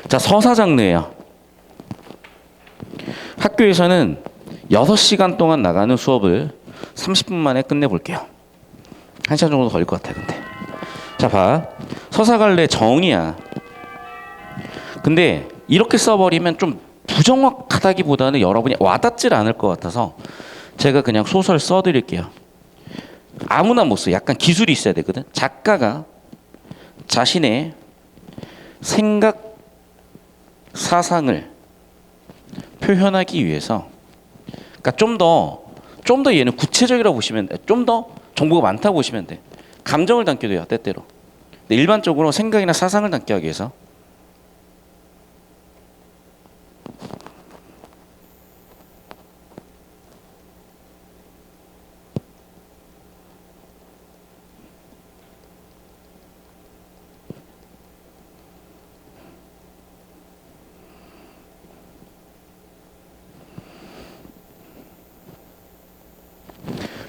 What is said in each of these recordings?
자, 서사 장르예요. 학교에서는 6시간 동안 나가는 수업을 30분 만에 끝내볼게요. 1시간 정도 걸릴 것 같아, 근데. 자, 봐. 서사갈래 정의야. 근데 이렇게 써버리면 좀 부정확하다기보다는 여러분이 와닿질 않을 것 같아서 제가 그냥 소설 써드릴게요. 아무나 못 써. 약간 기술이 있어야 되거든. 작가가 자신의 생각, 사상을 표현하기 위해서, 그러니까 좀 더 얘는 구체적이라고 보시면 돼. 좀 더 정보가 많다고 보시면 돼. 감정을 담기도 해요, 때때로. 근데 일반적으로 생각이나 사상을 담게 하기 위해서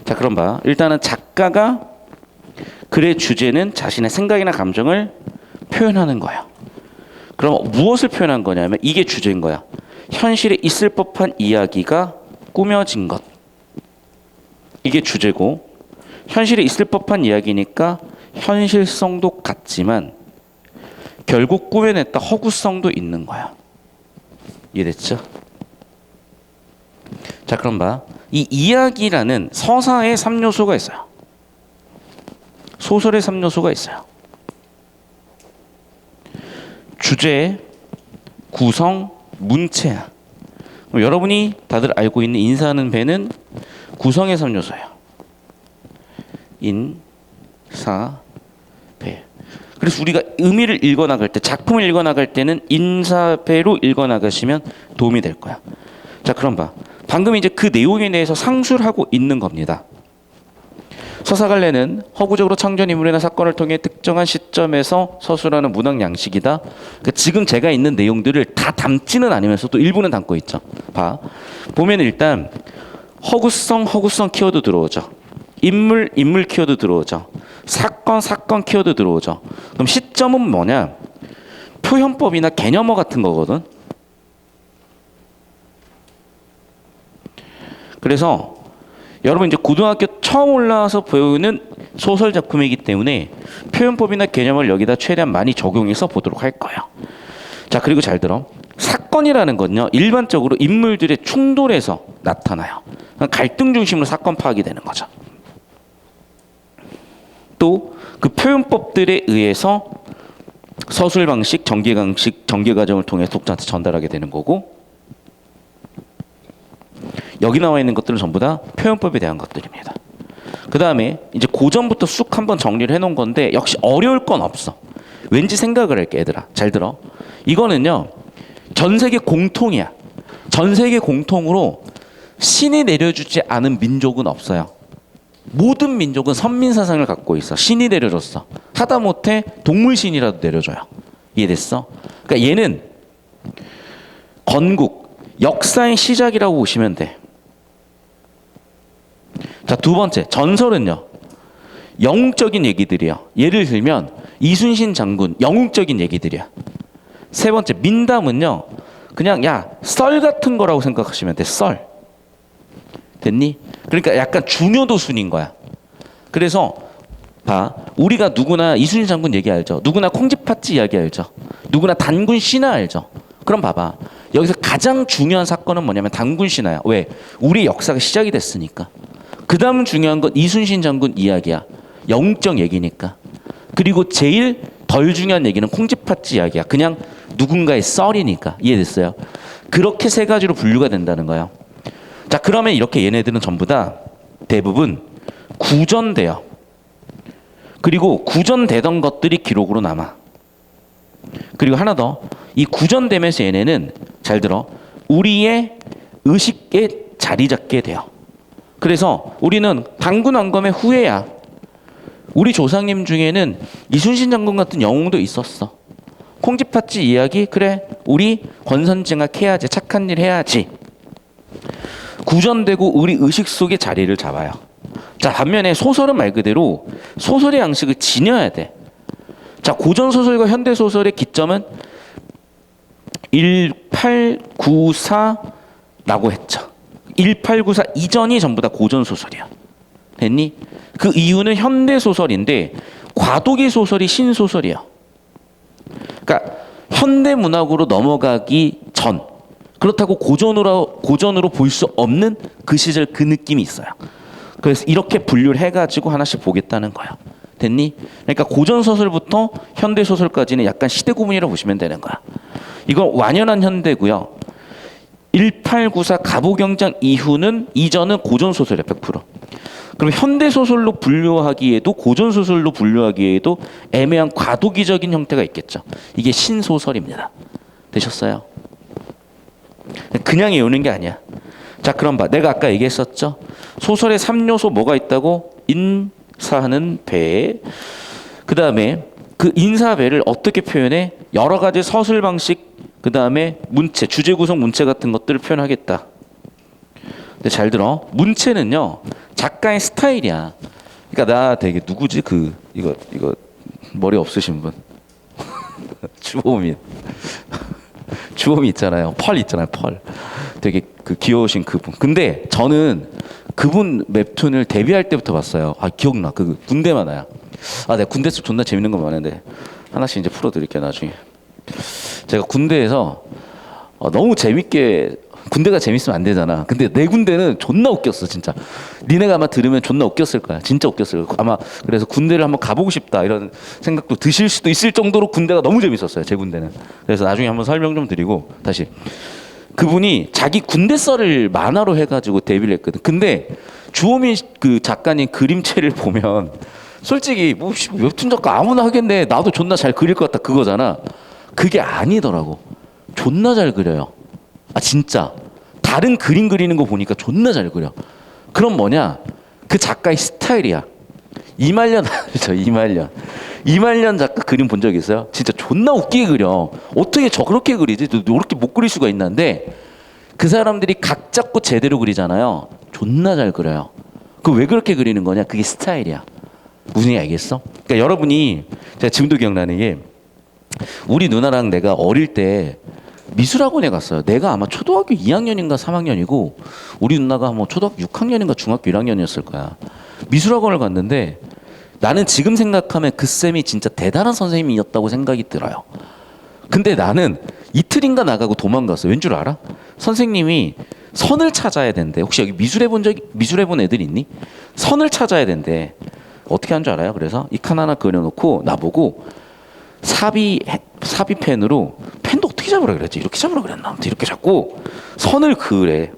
자, 그럼 봐. 일단은 작가가 글의 주제는 자신의 생각이나 감정을 표현하는 거야. 그럼 무엇을 표현한 거냐면 이게 주제인 거야. 현실에 있을 법한 이야기가 꾸며진 것. 이게 주제고, 현실에 있을 법한 이야기니까 현실성도 같지만 결국 꾸며냈다 허구성도 있는 거야. 이해됐죠? 자, 그럼 봐. 이 이야기라는 서사의 3요소가 있어요. 소설의 3요소가 있어요. 주제, 구성, 문체야. 여러분이 다들 알고 있는 인사하는 배는 구성의 3요소예요. 인사, 배. 그래서 우리가 의미를 읽어나갈 때, 작품을 읽어나갈 때는 인사배로 읽어나가시면 도움이 될 거야. 자, 그럼 봐. 방금 이제 그 내용에 대해서 상술을 하고 있는 겁니다. 서사갈래는 허구적으로 창조한 인물이나 사건을 통해 특정한 시점에서 서술하는 문학 양식이다. 그러니까 지금 제가 있는 내용들을 다 담지는 않으면서도 일부는 담고 있죠. 봐. 보면 일단 허구성 키워드 들어오죠. 인물 키워드 들어오죠. 사건 키워드 들어오죠. 그럼 시점은 뭐냐? 표현법이나 개념어 같은 거거든. 그래서 여러분 이제 고등학교 처음 올라와서 배우는 소설 작품이기 때문에 표현법이나 개념을 여기다 최대한 많이 적용해서 보도록 할 거예요. 자, 그리고 잘 들어. 사건이라는 건요, 일반적으로 인물들의 충돌에서 나타나요. 갈등 중심으로 사건 파악이 되는 거죠. 또 그 표현법들에 의해서 서술 방식, 전개 과정을 통해 독자한테 전달하게 되는 거고, 여기 나와 있는 것들은 전부 다 표현법에 대한 것들입니다. 그 다음에 이제 고전부터 쑥 한번 정리를 해놓은 건데 역시 어려울 건 없어. 왠지 생각을 할게, 얘들아. 잘 들어. 이거는요, 전 세계 공통이야. 전 세계 공통으로 신이 내려주지 않은 민족은 없어요. 모든 민족은 선민사상을 갖고 있어. 신이 내려줬어. 하다못해 동물신이라도 내려줘요. 이해됐어? 그러니까 얘는 건국, 역사의 시작이라고 보시면 돼. 자, 두 번째, 전설은요, 영웅적인 얘기들이요. 예를 들면 이순신 장군, 영웅적인 얘기들이야. 세 번째, 민담은요, 그냥 썰 같은 거라고 생각하시면 돼. 썰. 됐니? 그러니까 약간 중요도 순인 거야. 그래서 봐, 우리가 누구나 이순신 장군 얘기 알죠? 누구나 콩쥐팥쥐 이야기 알죠? 누구나 단군 신화 알죠? 그럼 봐봐, 여기서 가장 중요한 사건은 뭐냐면 단군 신화야. 왜? 우리 역사가 시작이 됐으니까. 그 다음 중요한 건 이순신 장군 이야기야. 영웅적 얘기니까. 그리고 제일 덜 중요한 얘기는 콩쥐팥쥐 이야기야. 그냥 누군가의 썰이니까. 이해됐어요? 그렇게 세 가지로 분류가 된다는 거예요. 자, 그러면 이렇게 얘네들은 전부 다 대부분 구전돼요. 그리고 구전되던 것들이 기록으로 남아. 그리고 하나 더, 이 구전되면서 얘네는 잘 들어, 우리의 의식에 자리 잡게 돼요. 그래서 우리는 단군 왕검의 후예야. 우리 조상님 중에는 이순신 장군 같은 영웅도 있었어. 콩쥐팥쥐 이야기, 그래, 우리 권선징악 해야지, 착한 일 해야지. 구전되고 우리 의식 속에 자리를 잡아요. 자, 반면에 소설은 말 그대로 소설의 양식을 지녀야 돼. 자, 고전소설과 현대소설의 기점은 1894라고 했죠. 1894 이전이 전부 다 고전 소설이야. 됐니? 그 이유는 현대 소설인데 과도기 소설이 신소설이야. 그러니까 현대 문학으로 넘어가기 전, 그렇다고 고전으로 볼 수 없는 그 시절 그 느낌이 있어요. 그래서 이렇게 분류를 해가지고 하나씩 보겠다는 거야. 됐니? 그러니까 고전 소설부터 현대 소설까지는 약간 시대 구분이라고 보시면 되는 거야. 이건 완연한 현대고요. 1894 갑오경장 이전은 고전 소설이야, 100%. 그럼 현대 소설로 분류하기에도 고전 소설로 분류하기에도 애매한 과도기적인 형태가 있겠죠. 이게 신소설입니다. 되셨어요? 그냥 외우는 게 아니야. 자, 그럼 봐. 내가 아까 얘기했었죠. 소설의 3요소 뭐가 있다고? 인사는 배. 그 다음에 그 인사배를 어떻게 표현해? 여러 가지 서술 방식, 그 다음에 문체, 주제 구성 문체 같은 것들을 표현하겠다. 근데 잘 들어. 문체는요, 작가의 스타일이야. 그러니까 나 되게 누구지? 이거 머리 없으신 분. 주호민. 주호민 있잖아요. 펄 있잖아요. 펄. 되게 귀여우신 그분. 근데 저는 그분 웹툰을 데뷔할 때부터 봤어요. 아, 기억나. 군대만 나야. 아, 내가 군대에서 존나 재밌는 거 많은데 하나씩 이제 풀어드릴게요, 나중에. 제가 군대에서 너무 재밌게, 군대가 재밌으면 안 되잖아. 근데 내 군대는 존나 웃겼어, 진짜. 니네가 아마 들으면 존나 웃겼을 거야. 진짜 웃겼을 거야. 아마 그래서 군대를 한번 가보고 싶다 이런 생각도 드실 수도 있을 정도로 군대가 너무 재밌었어요, 제 군대는. 그래서 나중에 한번 설명 좀 드리고 다시. 그분이 자기 군대 썰을 만화로 해가지고 데뷔를 했거든. 근데 주호민 그 작가님 그림체를 보면 솔직히 뭐 웹툰 작가 아무나 하겠네. 나도 존나 잘 그릴 것 같다 그거잖아. 그게 아니더라고. 존나 잘 그려요. 아, 진짜. 다른 그림 그리는 거 보니까 존나 잘 그려. 그럼 뭐냐? 그 작가의 스타일이야. 이말년 알죠? 이말년 작가 그림 본 적 있어요? 진짜 존나 웃기게 그려. 어떻게 그렇게 그리지? 저렇게 못 그릴 수가 있는데 그 사람들이 각 잡고 제대로 그리잖아요. 존나 잘 그려요. 그 왜 그렇게 그리는 거냐? 그게 스타일이야. 무슨 얘기 알겠어? 그러니까 여러분이, 제가 지금도 기억나는 게, 우리 누나랑 내가 어릴 때 미술학원에 갔어요. 내가 아마 초등학교 2학년인가 3학년이고 우리 누나가 뭐 초등학교 6학년인가 중학교 1학년이었을 거야. 미술학원을 갔는데 나는 지금 생각하면 그 쌤이 진짜 대단한 선생님이었다고 생각이 들어요. 근데 나는 이틀인가 나가고 도망갔어. 왠 줄 알아? 선생님이 선을 찾아야 된대. 혹시 여기 미술해본 애들 있니? 선을 찾아야 된대. 어떻게 한 줄 알아요? 그래서 이 칸 하나 그려놓고 나보고 삽입펜으로, 펜도 어떻게 잡으라 그랬지? 이렇게 잡으라 그랬나? 아무튼 이렇게 잡고 선을 그으래.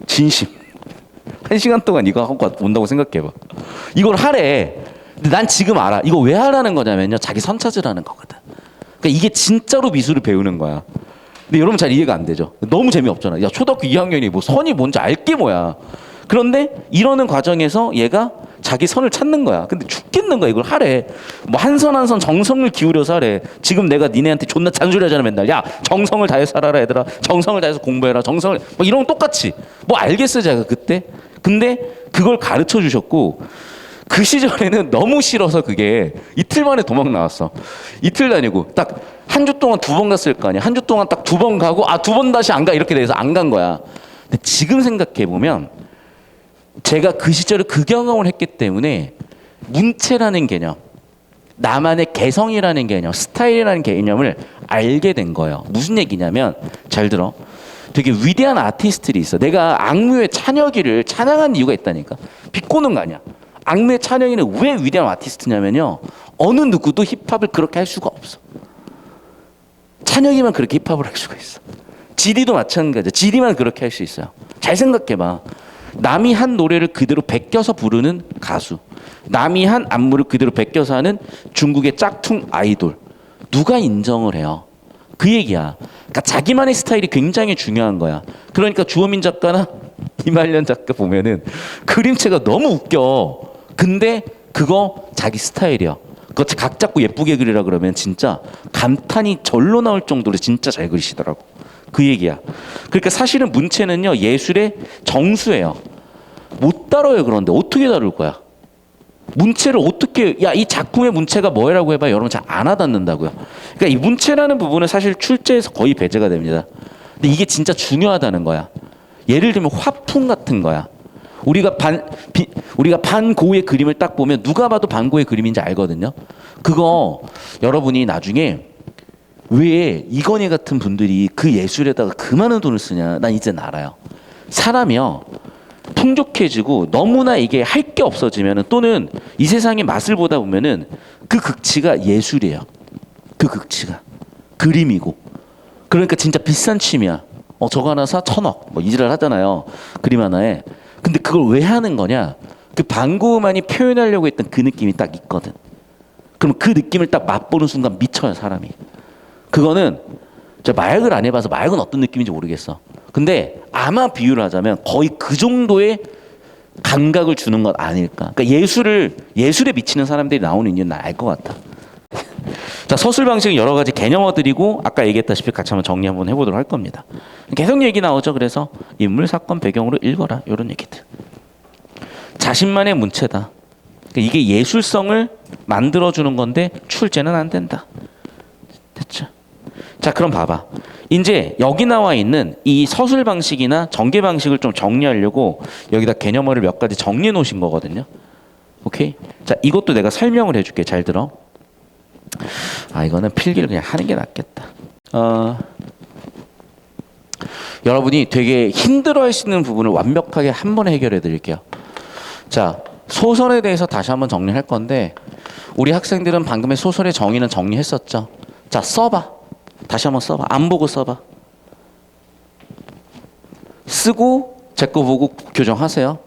진심. 1시간 동안 이거 하고 온다고 생각해봐. 이걸 하래. 근데 난 지금 알아. 이거 왜 하라는 거냐면요, 자기 선 찾으라는 거거든. 그러니까 이게 진짜로 미술을 배우는 거야. 근데 여러분 잘 이해가 안 되죠? 너무 재미없잖아. 야, 초등학교 2학년이 뭐 선이 뭔지 알게 뭐야. 그런데 이러는 과정에서 얘가 자기 선을 찾는 거야. 근데 죽겠는 거야. 이걸 하래. 뭐 한 선 한 선 정성을 기울여서 하래. 지금 내가 니네한테 존나 잔소리 하잖아 맨날. 야, 정성을 다해서 살아라 얘들아. 정성을 다해서 공부해라. 정성을, 뭐 이런 거 똑같이. 뭐 알겠어 제가 그때. 근데 그걸 가르쳐 주셨고, 그 시절에는 너무 싫어서 그게 이틀 만에 도망 나왔어. 이틀 다니고 딱 한 주 동안 2번 갔을 거 아니야. 한 주 동안 딱 2번 가고, 아, 2번 다시 안 가. 이렇게 돼서 안 간 거야. 근데 지금 생각해 보면 제가 그 시절에 그 경험을 했기 때문에 문체라는 개념, 나만의 개성이라는 개념, 스타일이라는 개념을 알게 된 거예요. 무슨 얘기냐면, 잘 들어. 되게 위대한 아티스트들이 있어. 내가 악뮤의 찬혁이를 찬양한 이유가 있다니까. 비꼬는 거 아니야. 악뮤의 찬혁이는 왜 위대한 아티스트냐면요, 어느 누구도 힙합을 그렇게 할 수가 없어. 찬혁이만 그렇게 힙합을 할 수가 있어. 지디도 마찬가지야. 지디만 그렇게 할 수 있어요. 잘 생각해봐. 남이 한 노래를 그대로 베껴서 부르는 가수, 남이 한 안무를 그대로 베껴서 하는 중국의 짝퉁 아이돌, 누가 인정을 해요? 그 얘기야. 그러니까 자기만의 스타일이 굉장히 중요한 거야. 그러니까 주호민 작가나 이말년 작가 보면은 그림체가 너무 웃겨. 근데 그거 자기 스타일이야. 그거 각 잡고 예쁘게 그리라 그러면 진짜 감탄이 절로 나올 정도로 진짜 잘 그리시더라고. 그 얘기야. 그러니까 사실은 문체는요, 예술의 정수예요. 못 다뤄요. 그런데 어떻게 다룰 거야? 문체를 어떻게 야 이 작품의 문체가 뭐라고 해봐 여러분 잘 안 와닿는다고요. 그러니까 이 문체라는 부분은 사실 출제에서 거의 배제가 됩니다. 근데 이게 진짜 중요하다는 거야. 예를 들면 화풍 같은 거야. 우리가 반고의 그림을 딱 보면 누가 봐도 반고의 그림인지 알거든요. 그거 여러분이 나중에 왜 이건희 같은 분들이 그 예술에다가 그 많은 돈을 쓰냐 난 이제 알아요. 사람이요 풍족해지고 너무나 이게 할 게 없어지면은 또는 이 세상의 맛을 보다 보면은 그 극치가 예술이에요. 그 극치가 그림이고 그러니까 진짜 비싼 취미야. 저거 하나 사 1,000억 뭐 이지랄 하잖아요. 그림 하나에. 근데 그걸 왜 하는 거냐? 그 반고흐만이 표현하려고 했던 그 느낌이 딱 있거든. 그럼 그 느낌을 딱 맛보는 순간 미쳐요 사람이. 그거는 제가 마약을 안 해봐서 마약은 어떤 느낌인지 모르겠어. 근데 아마 비유를 하자면 거의 그 정도의 감각을 주는 것 아닐까. 그러니까 예술에 미치는 사람들이 나오는 이유는 알 것 같아. 자, 서술 방식은 여러 가지 개념어들이고 아까 얘기했다시피 같이 한번 정리 한번 해보도록 할 겁니다. 계속 얘기 나오죠. 그래서 인물, 사건, 배경으로 읽어라. 이런 얘기들. 자신만의 문체다. 그러니까 이게 예술성을 만들어주는 건데 출제는 안 된다. 됐죠? 자, 그럼 봐봐. 이제 여기 나와 있는 이 서술 방식이나 전개 방식을 좀 정리하려고 여기다 개념어를 몇 가지 정리해 놓으신 거거든요. 오케이? 자, 이것도 내가 설명을 해줄게. 잘 들어. 이거는 필기를 그냥 하는 게 낫겠다. 여러분이 되게 힘들어 하시는 부분을 완벽하게 한 번에 해결해 드릴게요. 자, 소설에 대해서 다시 한번 정리할 건데 우리 학생들은 방금의 소설의 정의는 정리했었죠. 자, 써봐. 다시 한번 써봐. 안 보고 써봐. 쓰고 제 거 보고 교정하세요.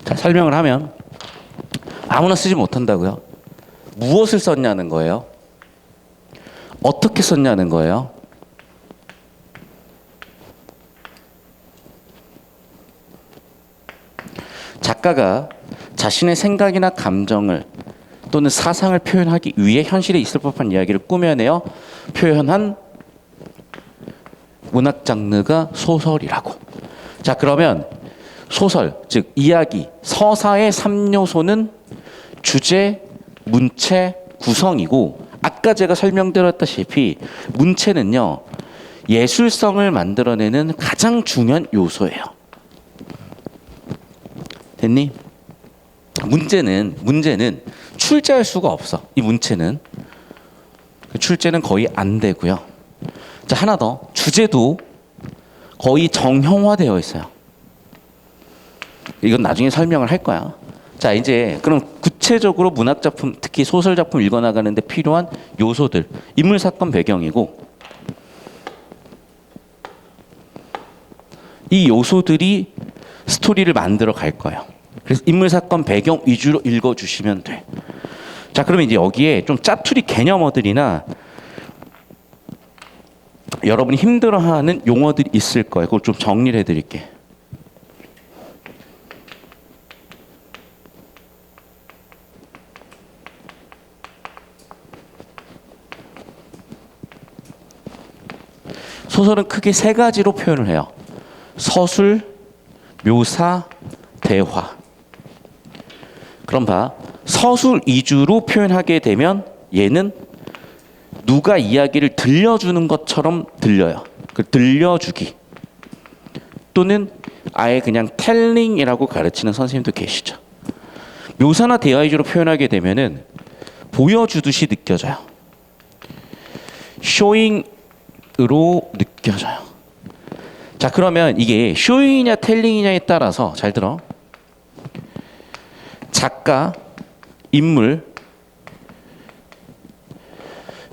자, 설명을 하면 아무나 쓰지 못한다고요. 무엇을 썼냐는 거예요. 어떻게 썼냐는 거예요. 작가가 자신의 생각이나 감정을 또는 사상을 표현하기 위해 현실에 있을 법한 이야기를 꾸며내어 표현한 문학 장르가 소설이라고. 자, 그러면 소설, 즉 이야기, 서사의 3요소는 주제, 문체, 구성이고 아까 제가 설명드렸다시피 문체는요. 예술성을 만들어내는 가장 중요한 요소예요. 됐니? 문제는 출제할 수가 없어. 이 문체는. 출제는 거의 안 되고요. 자, 하나 더. 주제도 거의 정형화되어 있어요. 이건 나중에 설명을 할 거야. 자, 이제 그럼 구체적으로 문학 작품, 특히 소설 작품 읽어나가는데 필요한 요소들. 인물, 사건, 배경이고 이 요소들이 스토리를 만들어 갈 거예요. 그래서 인물, 사건, 배경 위주로 읽어주시면 돼. 자, 그러면 이제 여기에 좀 짜투리 개념어들이나 여러분이 힘들어하는 용어들이 있을 거예요. 그걸 좀 정리를 해드릴게. 소설은 크게 세 가지로 표현을 해요. 서술, 묘사, 대화. 그럼 봐. 서술 위주로 표현하게 되면 얘는 누가 이야기를 들려주는 것처럼 들려요. 그 들려주기 또는 아예 그냥 텔링이라고 가르치는 선생님도 계시죠. 묘사나 대화 위주로 표현하게 되면은 보여주듯이 느껴져요. 쇼잉으로 느껴져요. 자, 그러면 이게 쇼잉이냐 텔링이냐에 따라서 잘 들어. 작가, 인물,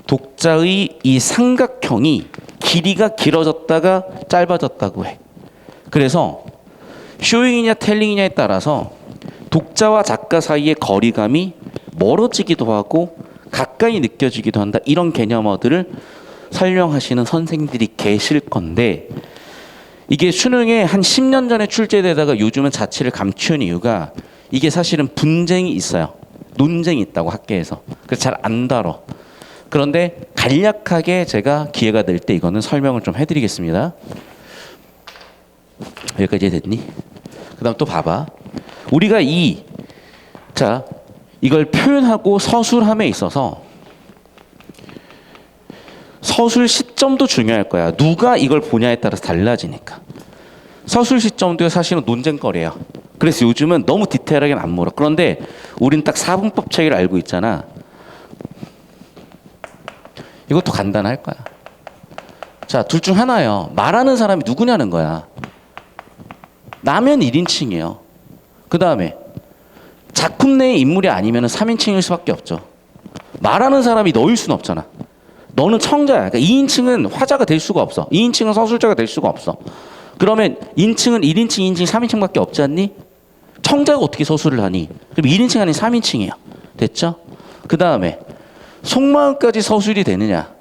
독자의 이 삼각형이 길이가 길어졌다가 짧아졌다고 해. 그래서 쇼잉이냐 텔링이냐에 따라서 독자와 작가 사이의 거리감이 멀어지기도 하고 가까이 느껴지기도 한다. 이런 개념어들을 설명하시는 선생님들이 계실 건데 이게 수능에 한 10년 전에 출제되다가 요즘은 자취를 감춘 이유가 이게 사실은 분쟁이 있어요. 논쟁이 있다고 학계에서. 그래서 잘 안 다뤄. 그런데 간략하게 제가 기회가 될 때 이거는 설명을 좀 해드리겠습니다. 여기까지 됐니? 그 다음 또 봐봐. 우리가 이걸 표현하고 서술함에 있어서 서술 시점도 중요할 거야. 누가 이걸 보냐에 따라서 달라지니까. 서술 시점도 사실은 논쟁거리예요. 그래서 요즘은 너무 디테일하게는 안 물어. 그런데 우린 딱 사분법 체계를 알고 있잖아. 이것도 간단할 거야. 자, 둘 중 하나예요. 말하는 사람이 누구냐는 거야. 나면 1인칭이에요. 그 다음에 작품 내의 인물이 아니면 3인칭일 수밖에 없죠. 말하는 사람이 너일 수는 없잖아. 너는 청자야. 그러니까 2인칭은 화자가 될 수가 없어. 2인칭은 서술자가 될 수가 없어. 그러면 인칭은 1인칭, 2인칭, 3인칭밖에 없지 않니? 청자가 어떻게 서술을 하니? 그럼 1인칭 아닌 3인칭이야. 됐죠? 그 다음에 속마음까지 서술이 되느냐?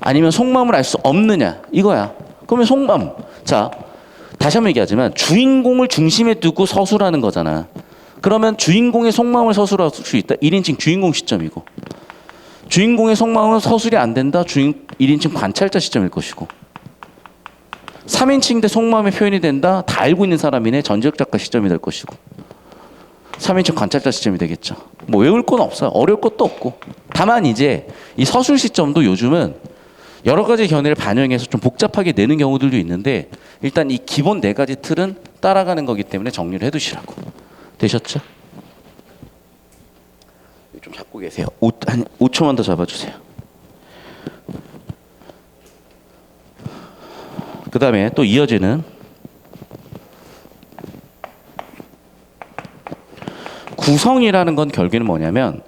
아니면 속마음을 알 수 없느냐? 이거야. 그러면 속마음. 자, 다시 한번 얘기하지만 주인공을 중심에 두고 서술하는 거잖아. 그러면 주인공의 속마음을 서술할 수 있다. 1인칭 주인공 시점이고. 주인공의 속마음은 서술이 안 된다. 1인칭 관찰자 시점일 것이고. 3인칭인데 속마음의 표현이 된다. 다 알고 있는 사람이네. 전지적 작가 시점이 될 것이고. 3인칭 관찰자 시점이 되겠죠. 뭐 외울 건 없어요. 어려울 것도 없고. 다만 이제 이 서술 시점도 요즘은 여러 가지 견해를 반영해서 좀 복잡하게 내는 경우들도 있는데 일단 이 기본 4가지 틀은 따라가는 거기 때문에 정리를 해두시라고. 되셨죠? 좀 잡고 계세요. 한 5초만 더 잡아주세요. 그 다음에 또 이어지는 구성이라는 건 결국에는 뭐냐면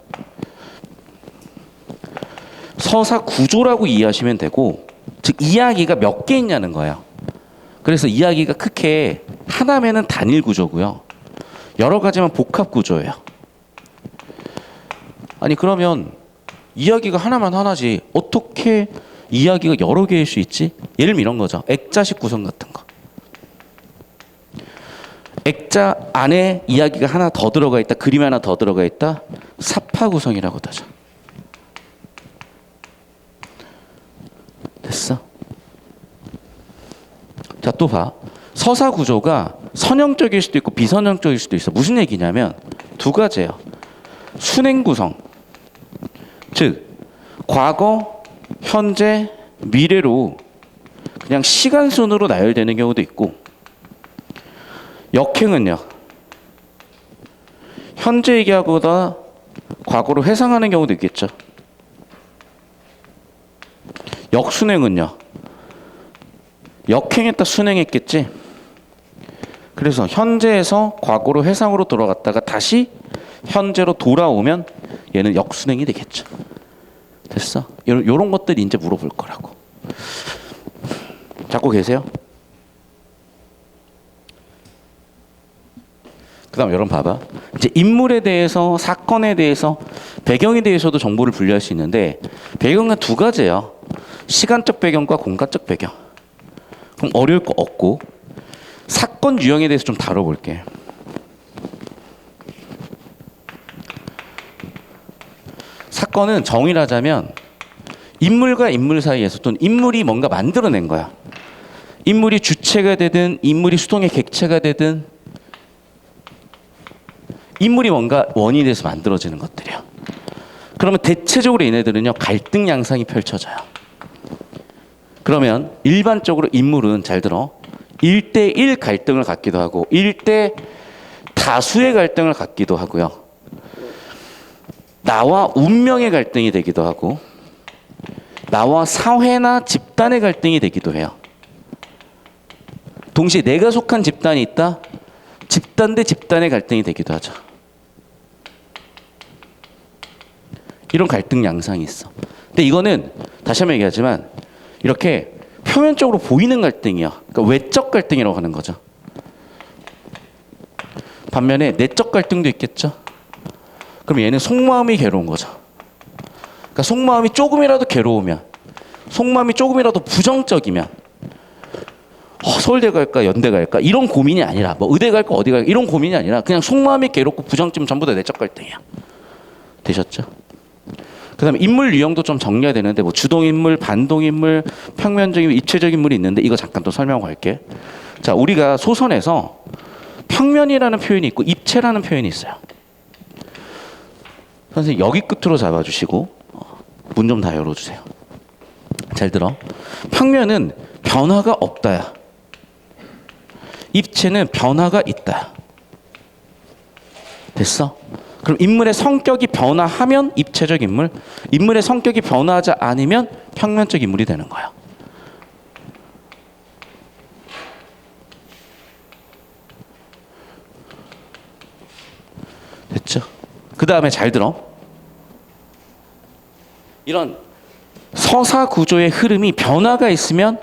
서사 구조라고 이해하시면 되고, 즉 이야기가 몇 개 있냐는 거예요. 그래서 이야기가 크게 하나면은 단일 구조고요. 여러 가지만 복합 구조예요. 아니 그러면 이야기가 하나만 하나지 어떻게 이야기가 여러 개일 수 있지? 예를 들면 이런 거죠. 액자식 구성 같은 거. 액자 안에 이야기가 하나 더 들어가 있다. 그림이 하나 더 들어가 있다. 사파 구성이라고 하죠. 됐어? 자, 또 봐. 서사 구조가 선형적일 수도 있고 비선형적일 수도 있어. 무슨 얘기냐면 2가지예요. 순행 구성. 즉 과거, 현재, 미래로 그냥 시간 순으로 나열되는 경우도 있고, 역행은요. 현재 얘기하고다 과거로 회상하는 경우도 있겠죠. 역순행은요. 역행했다 순행했겠지. 그래서 현재에서 과거로 회상으로 돌아갔다가 다시 현재로 돌아오면 얘는 역순행이 되겠죠. 됐어? 요런 것들이 이제 물어볼 거라고. 잡고 계세요? 그 다음 여러분 봐봐. 이제 인물에 대해서, 사건에 대해서, 배경에 대해서도 정보를 분류할 수 있는데 배경은 2가지예요. 시간적 배경과 공간적 배경. 그럼 어려울 거 없고, 사건 유형에 대해서 좀 다뤄볼게. 사건은 정의하자면 인물과 인물 사이에서 또는 인물이 뭔가 만들어낸 거야. 인물이 주체가 되든 인물이 수동의 객체가 되든 인물이 뭔가 원인이 돼서 만들어지는 것들이에요. 그러면 대체적으로 얘네들은요 갈등 양상이 펼쳐져요. 그러면 일반적으로 인물은 잘 들어 1대1 갈등을 갖기도 하고 1대 다수의 갈등을 갖기도 하고요. 나와 운명의 갈등이 되기도 하고 나와 사회나 집단의 갈등이 되기도 해요. 동시에 내가 속한 집단이 있다. 집단 대 집단의 갈등이 되기도 하죠. 이런 갈등 양상이 있어. 근데 이거는 다시 한번 얘기하지만 이렇게 표면적으로 보이는 갈등이야. 그러니까 외적 갈등이라고 하는 거죠. 반면에 내적 갈등도 있겠죠. 그럼 얘는 속마음이 괴로운 거죠. 그러니까 속마음이 조금이라도 괴로우면, 속마음이 조금이라도 부정적이면 서울대 갈까 연대 갈까 이런 고민이 아니라 뭐 의대 갈까 어디 갈까 이런 고민이 아니라 그냥 속마음이 괴롭고 부정점 전부 다 내적 갈등이야. 되셨죠? 그다음에 인물 유형도 좀 정리해야 되는데 뭐 주동인물, 반동인물, 평면적인 입체적인 인물이 있는데 이거 잠깐 또 설명하고 갈게. 자, 우리가 소설에서 평면이라는 표현이 있고 입체라는 표현이 있어요. 선생님 여기 끝으로 잡아주시고 문 좀 다 열어주세요. 잘 들어. 평면은 변화가 없다야. 입체는 변화가 있다. 됐어? 그럼 인물의 성격이 변화하면 입체적 인물, 인물의 성격이 변화하지 않으면 평면적 인물이 되는 거야. 됐죠? 그 다음에 잘 들어. 이런 서사 구조의 흐름이 변화가 있으면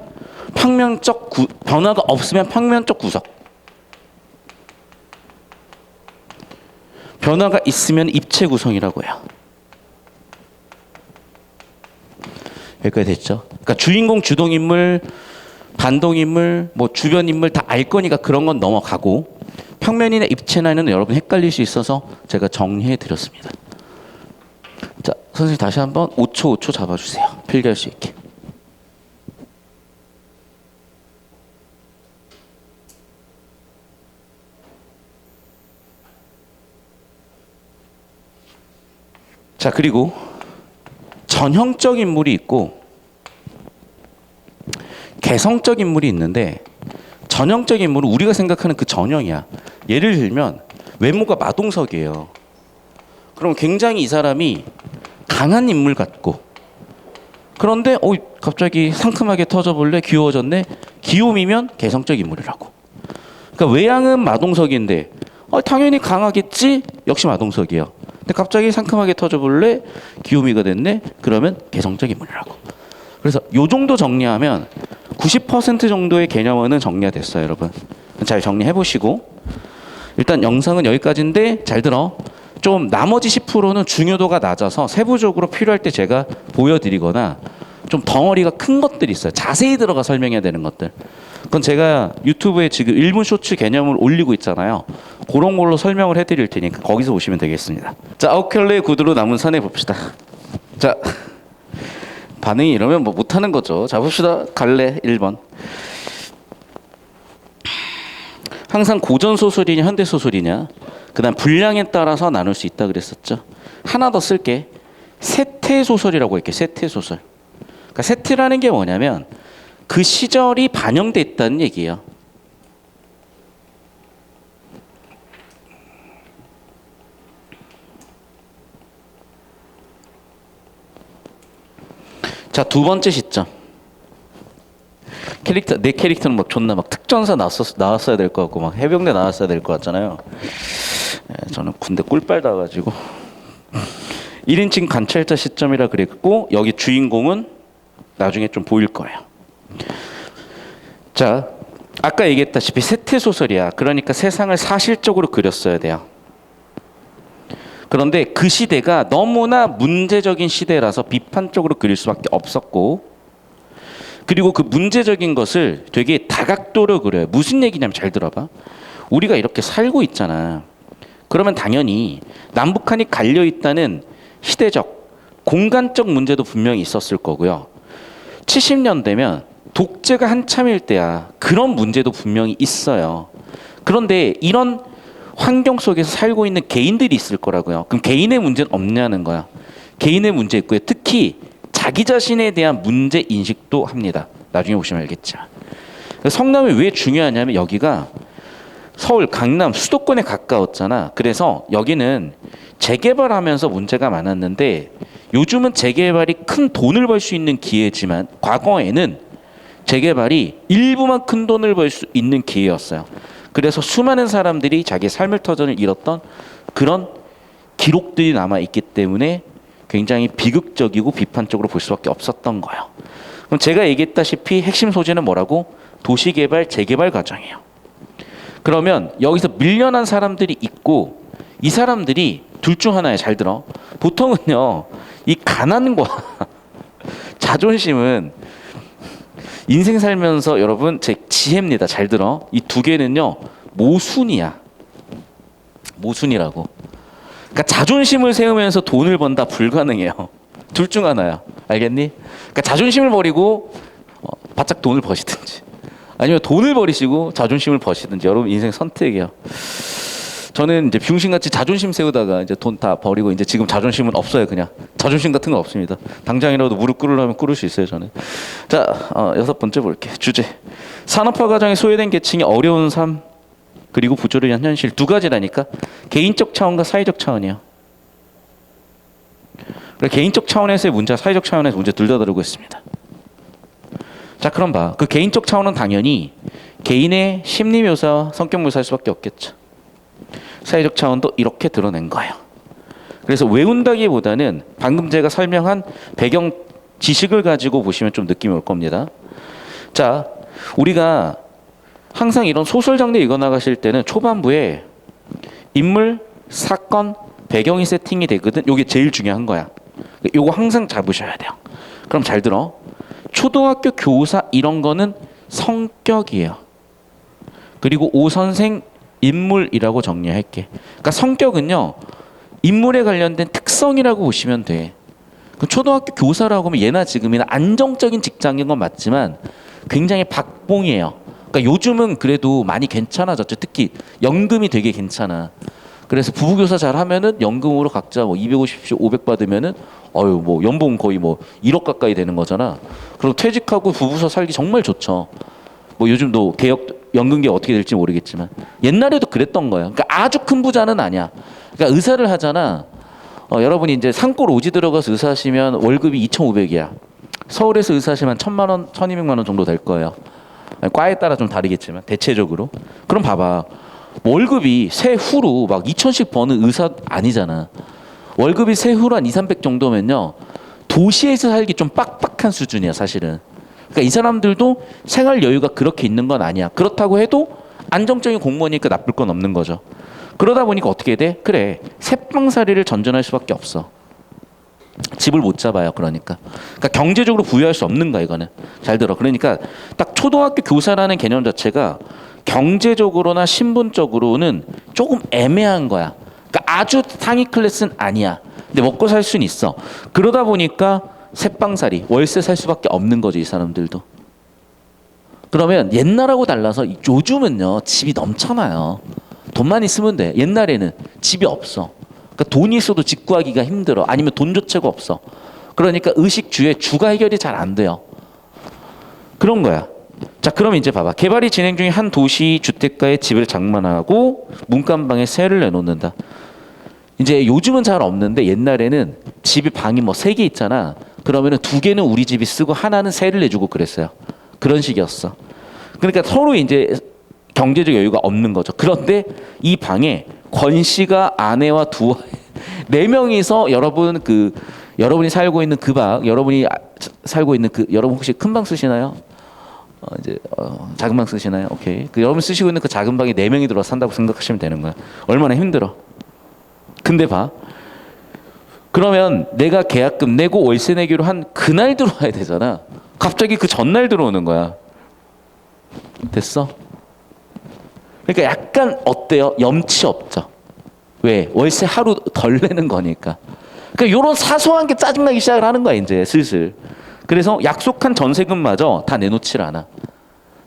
변화가 없으면 평면적 구석. 변화가 있으면 입체 구성이라고 해요. 여기까지 됐죠? 그러니까 주인공, 주동인물, 반동인물, 뭐 주변 인물 다 알 거니까 그런 건 넘어가고 평면이나 입체나는 여러분 헷갈릴 수 있어서 제가 정리해 드렸습니다. 자, 선생님 다시 한번 5초 5초 잡아주세요. 필기할 수 있게. 자, 그리고 전형적 인물이 있고 개성적 인물이 있는데 전형적 인물은 우리가 생각하는 그 전형이야. 예를 들면 외모가 마동석이에요. 그럼 굉장히 이 사람이 강한 인물 같고 그런데 갑자기 상큼하게 터져볼래? 귀여워졌네? 귀요미면 개성적 인물이라고. 그러니까 외양은 마동석인데 당연히 강하겠지? 역시 마동석이에요. 근데 갑자기 상큼하게 터져볼래? 귀요미가 됐네? 그러면 개성적 인물이라고. 그래서 요 정도 정리하면 90% 정도의 개념은 정리가 됐어요, 여러분. 잘 정리해 보시고 일단 영상은 여기까지인데 잘 들어. 좀 나머지 10%는 중요도가 낮아서 세부적으로 필요할 때 제가 보여드리거나 좀 덩어리가 큰 것들이 있어요. 자세히 들어가 설명해야 되는 것들. 그건 제가 유튜브에 지금 1분 쇼츠 개념을 올리고 있잖아요. 그런 걸로 설명을 해드릴 테니까 거기서 보시면 되겠습니다. 자, 아웃켈레의 구두로 남은 산에 봅시다. 자, 반응이 이러면 뭐 못하는 거죠. 자, 봅시다. 갈래 1번. 항상 고전 소설이냐 현대 소설이냐 그다음 분량에 따라서 나눌 수 있다 그랬었죠. 하나 더 쓸게. 세태 소설이라고 할게. 세태 소설. 그러니까 세태라는 게 뭐냐면 그 시절이 반영돼 있다는 얘기예요. 자, 두 번째 시점. 내 캐릭터는 막 존나 막 특전사 나왔어야 될 것 같고 막 해병대 나왔어야 될 것 같잖아요. 저는 군대 꿀빨 다가지고 1인칭 관찰자 시점이라 그랬고 여기 주인공은 나중에 좀 보일 거예요. 자, 아까 얘기했다시피 세태 소설이야. 그러니까 세상을 사실적으로 그렸어야 돼요. 그런데 그 시대가 너무나 문제적인 시대라서 비판적으로 그릴 수밖에 없었고 그리고 그 문제적인 것을 되게 다각도로 그려요. 무슨 얘기냐면 잘 들어봐. 우리가 이렇게 살고 있잖아. 그러면 당연히 남북한이 갈려 있다는 시대적, 공간적 문제도 분명히 있었을 거고요. 70년대면 독재가 한참일 때야. 그런 문제도 분명히 있어요. 그런데 이런 환경 속에서 살고 있는 개인들이 있을 거라고요. 그럼 개인의 문제는 없냐는 거야. 개인의 문제 있고요. 특히 자기 자신에 대한 문제 인식도 합니다. 나중에 보시면 알겠죠. 성남이 왜 중요하냐면 여기가 서울, 강남, 수도권에 가까웠잖아. 그래서 여기는 재개발하면서 문제가 많았는데 요즘은 재개발이 큰 돈을 벌 수 있는 기회지만 과거에는 재개발이 일부만 큰 돈을 벌 수 있는 기회였어요. 그래서 수많은 사람들이 자기의 삶의 터전을 잃었던 그런 기록들이 남아있기 때문에 굉장히 비극적이고 비판적으로 볼 수밖에 없었던 거예요. 그럼 제가 얘기했다시피 핵심 소재는 뭐라고? 도시개발, 재개발 과정이에요. 그러면 여기서 밀려난 사람들이 있고 이 사람들이 둘 중 하나에 잘 들어. 보통은요, 이 가난과 자존심은 인생 살면서 여러분 제 지혜입니다. 잘 들어. 이 두 개는요 모순이야. 모순이라고. 그러니까 자존심을 세우면서 돈을 번다 불가능해요. 둘 중 하나야. 알겠니? 그러니까 자존심을 버리고 바짝 돈을 버시든지 아니면 돈을 버리시고 자존심을 버시든지 여러분 인생 선택이에요. 저는 이제 병신같이 자존심 세우다가 이제 돈 다 버리고 이제 지금 자존심은 없어요. 그냥 자존심 같은 건 없습니다. 당장이라도 무릎 꿇으려면 꿇을 수 있어요. 저는. 자, 6번째 볼게. 주제. 산업화 과정에 소외된 계층이 어려운 삶 그리고 부조를 위한 현실 두 가지라니까. 개인적 차원과 사회적 차원이요. 개인적 차원에서의 문제, 사회적 차원에서 문제 둘 다 다루고 있습니다. 자, 그럼 봐. 그 개인적 차원은 당연히 개인의 심리 묘사, 성격 묘사일 수밖에 없겠죠. 사회적 차원도 이렇게 드러낸 거예요. 그래서 외운다기보다는 방금 제가 설명한 배경 지식을 가지고 보시면 좀 느낌이 올 겁니다. 자, 우리가 항상 이런 소설 장르 읽어나가실 때는 초반부에 인물, 사건, 배경이 세팅이 되거든. 이게 제일 중요한 거야. 이거 항상 잡으셔야 돼요. 그럼 잘 들어. 초등학교 교사 이런 거는 성격이에요. 그리고 오선생 인물이라고 정리할게. 그러니까 성격은요 인물에 관련된 특성이라고 보시면 돼. 그 초등학교 교사라고 하면 예나 지금이나 안정적인 직장인 건 맞지만 굉장히 박봉이에요. 그러니까 요즘은 그래도 많이 괜찮아졌죠. 특히 연금이 되게 괜찮아. 그래서 부부교사 잘하면은 연금으로 각자 뭐 250씩 500 받으면은 뭐 연봉 거의 뭐 1억 가까이 되는 거잖아. 그리고 퇴직하고 부부서 살기 정말 좋죠. 뭐 요즘도 연금계 어떻게 될지 모르겠지만 옛날에도 그랬던 거예요. 그러니까 아주 큰 부자는 아니야. 그러니까 의사를 하잖아. 여러분이 이제 산골 오지 들어가서 의사하시면 월급이 2,500이야. 서울에서 의사하시면 1,000만 원, 1,200만 원 정도 될 거예요. 과에 따라 좀 다르겠지만 대체적으로. 그럼 봐봐. 월급이 세후로 막 2,000씩 버는 의사 아니잖아. 월급이 세후로 한 2, 300 정도면요. 도시에서 살기 좀 빡빡한 수준이야, 사실은. 그러니까 이 사람들도 생활 여유가 그렇게 있는 건 아니야. 그렇다고 해도 안정적인 공무원이니까 나쁠 건 없는 거죠. 그러다 보니까 어떻게 돼? 그래, 새빵살이를 전전할 수밖에 없어. 집을 못 잡아요. 그러니까 경제적으로 부유할 수 없는 거야. 이거는 잘 들어. 그러니까 딱 초등학교 교사라는 개념 자체가 경제적으로나 신분적으로는 조금 애매한 거야. 그러니까 아주 상위 클래스는 아니야. 근데 먹고 살 수는 있어. 그러다 보니까 새빵살이 월세 살 수밖에 없는 거지. 이 사람들도. 그러면 옛날하고 달라서 요즘은요 집이 넘쳐나요. 돈만 있으면 돼. 옛날에는 집이 없어. 그러니까 돈이 있어도 집 구하기가 힘들어. 아니면 돈조차가 없어. 그러니까 의식주에 주가 해결이 잘 안 돼요. 그런 거야. 자, 그럼 이제 봐봐. 개발이 진행 중인 한 도시 주택가에 집을 장만하고 문간방에 세를 내놓는다. 이제 요즘은 잘 없는데 옛날에는 집이 방이 뭐 3개 있잖아. 그러면은 2개는 우리 집이 쓰고 하나는 세를 내주고 그랬어요. 그런 식이었어. 그러니까 서로 이제 경제적 여유가 없는 거죠. 그런데 이 방에 권 씨가 아내와 4명이서 여러분이 살고 있는 그 방, 여러분이 살고 있는 여러분 혹시 큰 방 쓰시나요? 작은 방 쓰시나요? 오케이. 여러분 쓰시고 있는 그 작은 방에 4명이 들어와서 산다고 생각하시면 되는 거야. 얼마나 힘들어. 근데 봐. 그러면 내가 계약금 내고 월세 내기로 한 그날 들어와야 되잖아. 갑자기 그 전날 들어오는 거야. 됐어? 그러니까 약간 어때요? 염치 없죠. 왜? 월세 하루 덜 내는 거니까. 그러니까 이런 사소한 게 짜증나기 시작을 하는 거야 이제 슬슬. 그래서 약속한 전세금마저 다 내놓질 않아.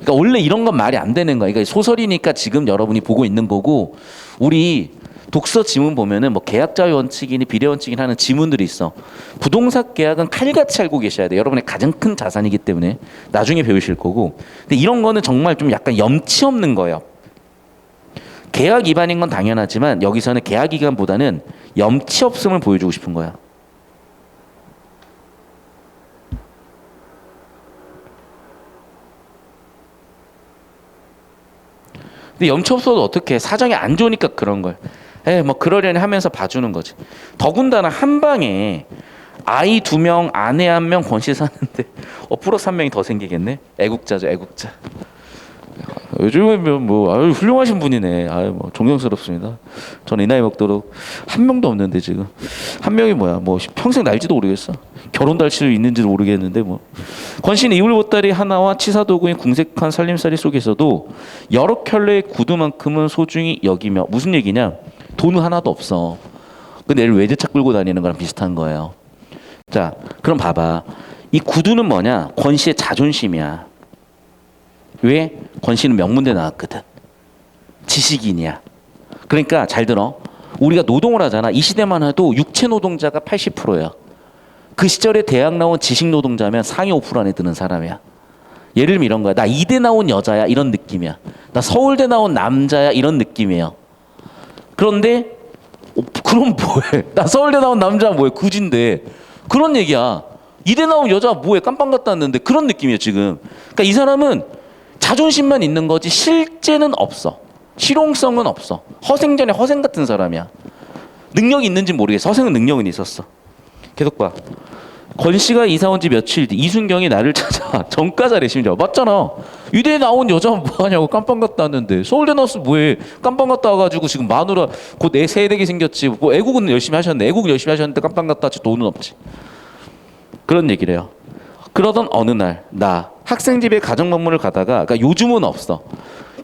그러니까 원래 이런 건 말이 안 되는 거야. 그러니까 소설이니까 지금 여러분이 보고 있는 거고, 우리 독서 지문 보면은 뭐 계약자의 원칙이니 비례 원칙이니 하는 지문들이 있어. 부동산 계약은 칼같이 알고 계셔야 돼. 여러분의 가장 큰 자산이기 때문에 나중에 배우실 거고. 근데 이런 거는 정말 좀 약간 염치 없는 거예요. 계약 위반인 건 당연하지만 여기서는 계약 위반보다는 염치 없음을 보여주고 싶은 거야. 근데 염치 없어도 어떻게 해? 사정이 안 좋으니까 그런 걸. 뭐 그러려니 하면서 봐주는 거지. 더군다나 한 방에 아이 2명, 아내 1명, 권씨 사는데 플러스 1명이 더 생기겠네. 애국자죠, 애국자. 요즘은 뭐 아유 훌륭하신 분이네. 아유 뭐 존경스럽습니다. 저는 이 나이 먹도록 한 명도 없는데 지금 한 명이 뭐야? 뭐 평생 날지도 모르겠어. 결혼도 할 수 있는지도 모르겠는데 뭐. 권씨는 이불 보따리 하나와 치사 도구인 궁색한 살림살이 속에서도 여러 켤레의 구두만큼은 소중히 여기며, 무슨 얘기냐? 돈은 하나도 없어. 근데 얘를 외제차 끌고 다니는 거랑 비슷한 거예요. 자, 그럼 봐봐. 이 구두는 뭐냐? 권씨의 자존심이야. 왜? 권씨는 명문대 나왔거든. 지식인이야. 그러니까 잘 들어. 우리가 노동을 하잖아. 이 시대만 해도 육체 노동자가 80%야. 그 시절에 대학 나온 지식 노동자면 상위 5% 안에 드는 사람이야. 예를 들면 이런 거야. 나 이대 나온 여자야 이런 느낌이야. 나 서울대 나온 남자야 이런 느낌이에요. 그런데 그럼 뭐해? 나 서울대 나온 남자야 뭐해? 그진데 그런 얘기야. 이대 나온 여자 뭐해? 깜빵 갔다 왔는데 그런 느낌이에요 지금. 그러니까 이 사람은 자존심만 있는 거지 실제는 없어. 실용성은 없어. 허생전에 허생 같은 사람이야. 능력이 있는지 모르겠어. 허생은 능력은 있었어. 계속 봐. 권씨가 이사 온 지 며칠 뒤 이순경이 나를 찾아 전과자래. 심지어 맞잖아. 유대에 나온 여자는 뭐하냐고. 깜빵 갔다 왔는데. 서울대 나왔으면 뭐해. 깜빵 갔다 와가지고 지금 마누라 곧 애 세대기 생겼지. 뭐 애국은 열심히 하셨네. 애국은 열심히 하셨는데 깜빵 갔다 왔지. 돈은 없지. 그런 얘기를 해요. 그러던 어느 날 나 학생집에 가정방문을 가다가, 그러니까 요즘은 없어.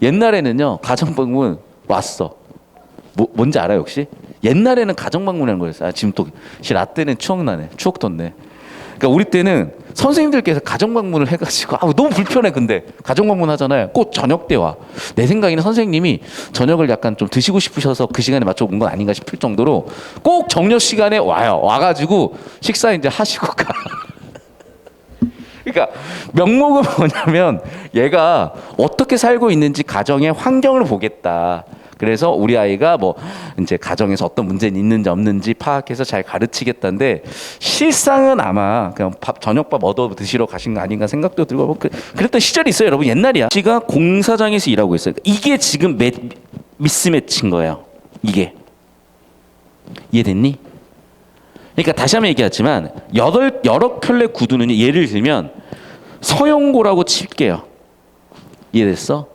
옛날에는요 가정방문 왔어. 뭔지 알아요 혹시? 옛날에는 가정방문이라는 거였어. 지금 또 라떼는 추억나네. 추억 돋네. 그러니까 우리 때는 선생님들께서 가정방문을 해가지고 너무 불편해. 근데 가정방문 하잖아요. 꼭 저녁 때 와. 내 생각에는 선생님이 저녁을 약간 좀 드시고 싶으셔서 그 시간에 맞춰 온 건 아닌가 싶을 정도로 꼭 정녁 시간에 와요. 와가지고 식사 이제 하시고 가. 그러니까 명목은 뭐냐면 얘가 어떻게 살고 있는지 가정의 환경을 보겠다. 그래서 우리 아이가 뭐 이제 가정에서 어떤 문제는 있는지 없는지 파악해서 잘 가르치겠다는데, 실상은 아마 그냥 저녁밥 얻어 드시러 가신 거 아닌가 생각도 들고 뭐 그랬던 시절이 있어요. 여러분 옛날이야. 씨가 공사장에서 일하고 있어요. 이게 지금 미스매치인 거예요. 이게 이해됐니? 그러니까 다시 한번 얘기하지만 여러 켤레 구두는 예를 들면 서영고라고 칠게요. 이해됐어?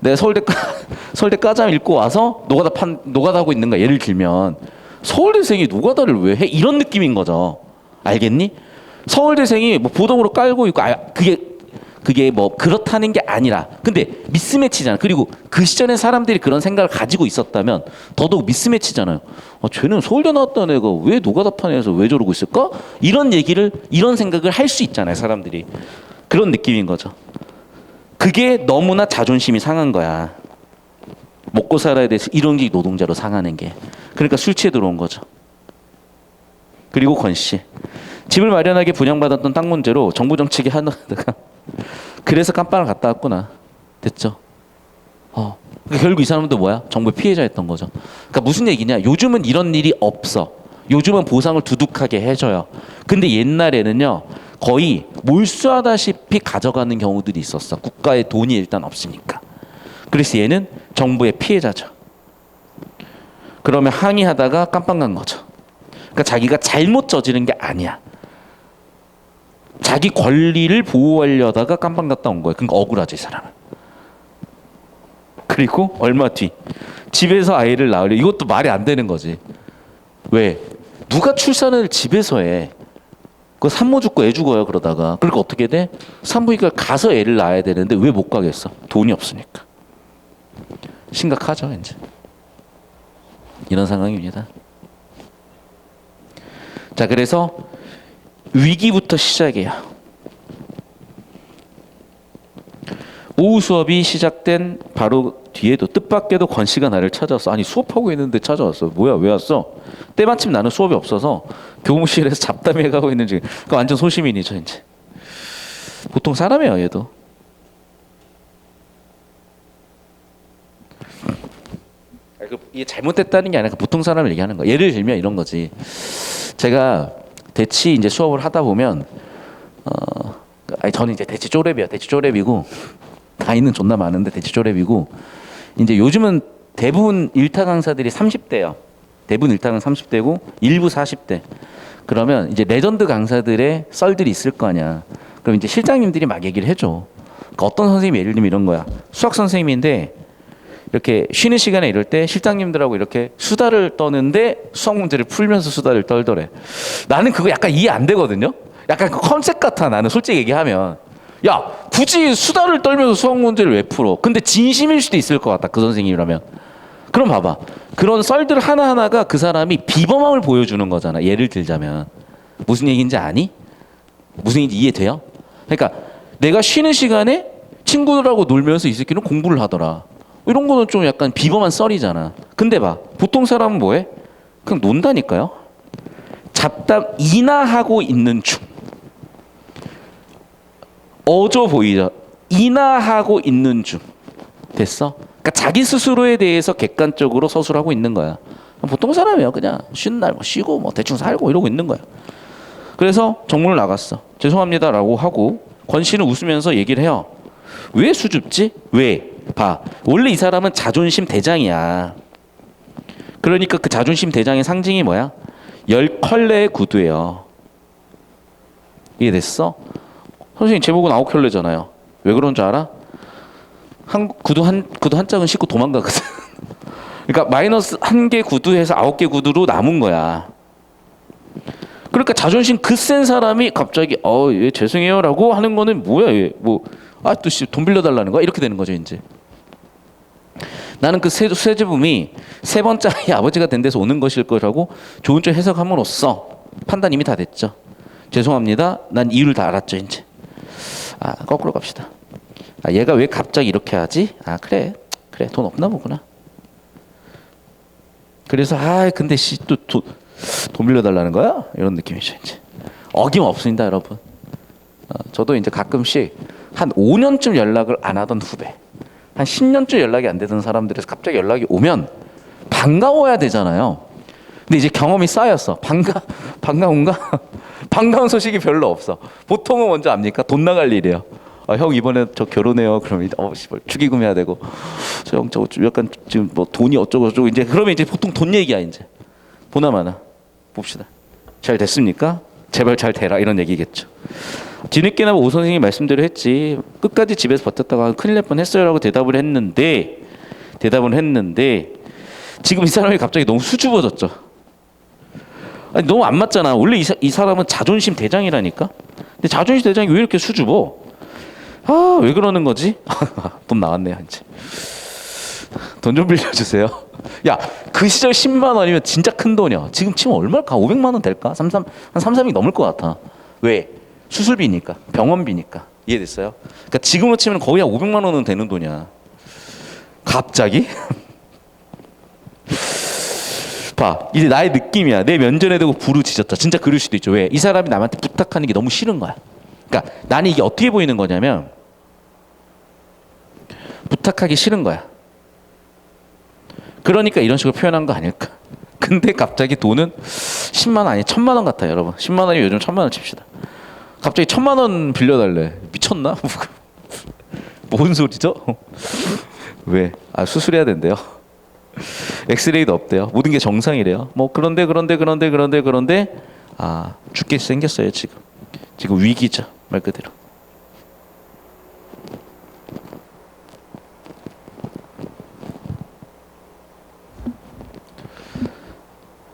내가 서울대 과잠 읽고 와서 노가다 하고 있는가. 예를 들면 서울대생이 노가다를 왜 해? 이런 느낌인 거죠. 알겠니? 서울대생이 뭐 보dom으로 깔고 있고 그게 뭐 그렇다는 게 아니라, 근데 미스매치잖아. 그리고 그 시절에 사람들이 그런 생각을 가지고 있었다면 더더욱 미스매치잖아요. 쟤는 서울대 나왔던 애가 왜 노가다 판에서 왜 저러고 있을까? 이런 생각을 할 수 있잖아요 사람들이. 그런 느낌인 거죠. 그게 너무나 자존심이 상한 거야. 먹고 살아야 돼서 일용직 노동자로 상하는 게. 그러니까 술 취해 들어온 거죠. 그리고 권씨 집을 마련하게 분양받았던 땅 문제로 정부 정책이 하다가 그래서 깜빵을 갔다 왔구나. 됐죠? 그러니까 결국 이 사람도 뭐야? 정부의 피해자였던 거죠. 그러니까 무슨 얘기냐? 요즘은 이런 일이 없어. 요즘은 보상을 두둑하게 해줘요. 근데 옛날에는요 거의 몰수하다시피 가져가는 경우들이 있었어. 국가의 돈이 일단 없으니까. 그래서 얘는 정부의 피해자죠. 그러면 항의하다가 깜빵 간 거죠. 그러니까 자기가 잘못 저지른 게 아니야. 자기 권리를 보호하려다가 깜빵 갔다 온 거예요. 그러니까 억울하지 이 사람은. 그리고 얼마 뒤 집에서 아이를 낳으려. 이것도 말이 안 되는 거지. 왜? 누가 출산을 집에서 해? 그 산모 죽고 애 죽어요 그러다가. 그러니까 어떻게 돼? 산부인과 가서 애를 낳아야 되는데 왜 못 가겠어? 돈이 없으니까. 심각하죠 이제. 이런 상황입니다. 자, 그래서 위기부터 시작이에요. 오후 수업이 시작된 바로 뒤에도 뜻밖에도 권 씨가 나를 찾아왔어. 아니 수업하고 있는데 찾아왔어. 뭐야 왜 왔어? 때마침 나는 수업이 없어서 교무실에서 잡담해 가고 있는 중에. 그러니까 완전 소시민이죠 이제. 보통 사람이에요 얘도. 이게 잘못됐다는 게 아니라 보통 사람을 얘기하는 거야. 예를 들면 이런 거지. 제가 대치 이제 수업을 하다 보면 아니 저는 이제 대치 쪼렙이야. 대치 쪼렙이고 나이는 존나 많은데 대치 쪼렙이고 이제 요즘은 대부분 일타 강사들이 30대요. 대부분 일타 강사 30대고 일부 40대. 그러면 이제 레전드 강사들의 썰들이 있을 거 아니야. 그럼 이제 실장님들이 막 얘기를 해줘. 그러니까 어떤 선생님이 예를 들면 이런 거야. 수학 선생님인데 이렇게 쉬는 시간에 이럴 때 실장님들하고 이렇게 수다를 떠는데 수학 문제를 풀면서 수다를 떨더래. 나는 그거 약간 이해 안 되거든요. 약간 그 컨셉 같아. 나는 솔직히 얘기하면 야 굳이 수다를 떨면서 수학 문제를 왜 풀어? 근데 진심일 수도 있을 것 같다. 그 선생님이라면. 그럼 봐봐. 그런 썰들 하나하나가 그 사람이 비범함을 보여주는 거잖아. 예를 들자면 무슨 얘기인지 아니? 무슨 얘기인지 이해돼요? 그러니까 내가 쉬는 시간에 친구들하고 놀면서 이 새끼는 공부를 하더라. 이런 거는 좀 약간 비범한 썰이잖아. 근데 봐. 보통 사람은 뭐해? 그냥 논다니까요. 잡담 인하하고 있는 중. 어져 보이죠? 인하하고 있는 중. 됐어? 그러니까 자기 스스로에 대해서 객관적으로 서술하고 있는 거야. 보통 사람이에요. 그냥 쉬는 날 뭐 쉬고 뭐 대충 살고 이러고 있는 거야. 그래서 정문을 나갔어. 죄송합니다라고 하고 권 씨는 웃으면서 얘기를 해요. 왜 수줍지? 왜? 봐. 원래 이 사람은 자존심 대장이야. 그러니까 그 자존심 대장의 상징이 뭐야? 10컬레의 구두예요. 이해됐어? 선생님 제목은 9켤레잖아요. 왜 그런 줄 알아? 구두 한 짝은 신고 도망가거든. 그러니까 마이너스 1개 구두에서 9개 구두로 남은 거야. 그러니까 자존심 그 센 사람이 갑자기 예, 죄송해요라고 하는 거는 뭐야 얘. 또 돈 빌려달라는 거야? 이렇게 되는 거죠 이제. 나는 그 세제품이 세 번째 아이 아버지가 된 데서 오는 것일 거라고 좋은 쪽 해석함으로써 판단 이미 다 됐죠. 죄송합니다. 난 이유를 다 알았죠 이제. 거꾸로 갑시다. 얘가 왜 갑자기 이렇게 하지? 그래 돈 없나 보구나. 그래서 근데 또 돈 빌려달라는 거야? 이런 느낌이죠 이제. 어김없습니다 여러분. 저도 이제 가끔씩 한 5년쯤 연락을 안 하던 후배, 한 10년쯤 연락이 안 되던 사람들에서 갑자기 연락이 오면 반가워야 되잖아요. 근데 이제 경험이 쌓였어. 반가운가? 반가운 소식이 별로 없어. 보통은 먼저 압니까? 돈 나갈 일이에요. 형 이번에 저 결혼해요. 그러면 씨발 축의금 해야 되고, 형 저 약간 지금 뭐 돈이 어쩌고 저쩌고 이제 그러면 이제 보통 돈 얘기야 이제. 보나마나 봅시다. 잘 됐습니까? 제발 잘 되라 이런 얘기겠죠. 뒤늦게나 오 선생님이 말씀대로 했지. 끝까지 집에서 버텼다가 큰일 날 뻔했어요라고 대답을 했는데 지금 이 사람이 갑자기 너무 수줍어졌죠. 아니, 너무 안 맞잖아. 원래 이 사람은 자존심 대장이라니까. 근데 자존심 대장이 왜 이렇게 수줍어? 왜 그러는 거지? 돈 나왔네요 이제. 돈 좀 빌려주세요. 야, 그 시절 10만 원이면 진짜 큰 돈이야. 지금 치면 얼마일까? 500만 원 될까? 한 3이 넘을 것 같아. 왜? 수술비니까, 병원비니까. 이해됐어요? 그러니까 지금으로 치면 거의 한 500만 원은 되는 돈이야. 갑자기? 봐, 이제 나의 느낌이야. 내 면전에 대고 부르짖었다. 진짜 그럴 수도 있죠. 왜? 이 사람이 남한테 부탁하는 게 너무 싫은 거야. 그러니까 나는 이게 어떻게 보이는 거냐면 부탁하기 싫은 거야. 그러니까 이런 식으로 표현한 거 아닐까. 근데 갑자기 돈은 10만 원 아니 1000만 원 같아요 여러분. 10만 원이 요즘 1000만 원 칩시다. 갑자기 1000만 원 빌려달래. 미쳤나? 뭔 소리죠? 왜? 수술해야 된대요. 엑스레이도 없대요. 모든 게 정상이래요. 뭐 그런데 죽게 생겼어요 지금. 지금 위기죠 말 그대로.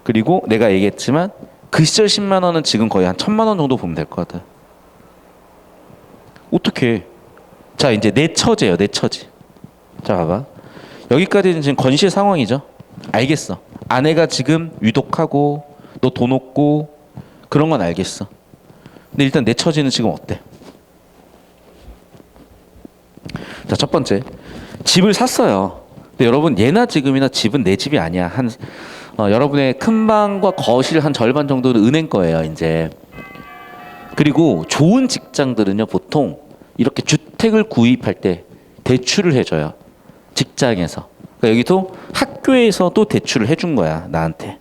그리고 내가 얘기했지만 그 시절 10만 원은 지금 거의 한 1000만 원 정도 보면 될 것 같아. 어떻게? 자 이제 내 처제예요 내 처지. 자 봐봐. 여기까지는 지금 건실 상황이죠. 알겠어. 아내가 지금 위독하고 너 돈 없고 그런 건 알겠어. 근데 일단 내 처지는 지금 어때? 자, 첫 번째. 집을 샀어요. 근데 여러분, 예나 지금이나 집은 내 집이 아니야. 여러분의 큰 방과 거실 한 절반 정도는 은행 거예요, 이제. 그리고 좋은 직장들은요, 보통 이렇게 주택을 구입할 때 대출을 해줘요. 직장에서. 그러니까 여기도 학교에서도 대출을 해준 거야, 나한테.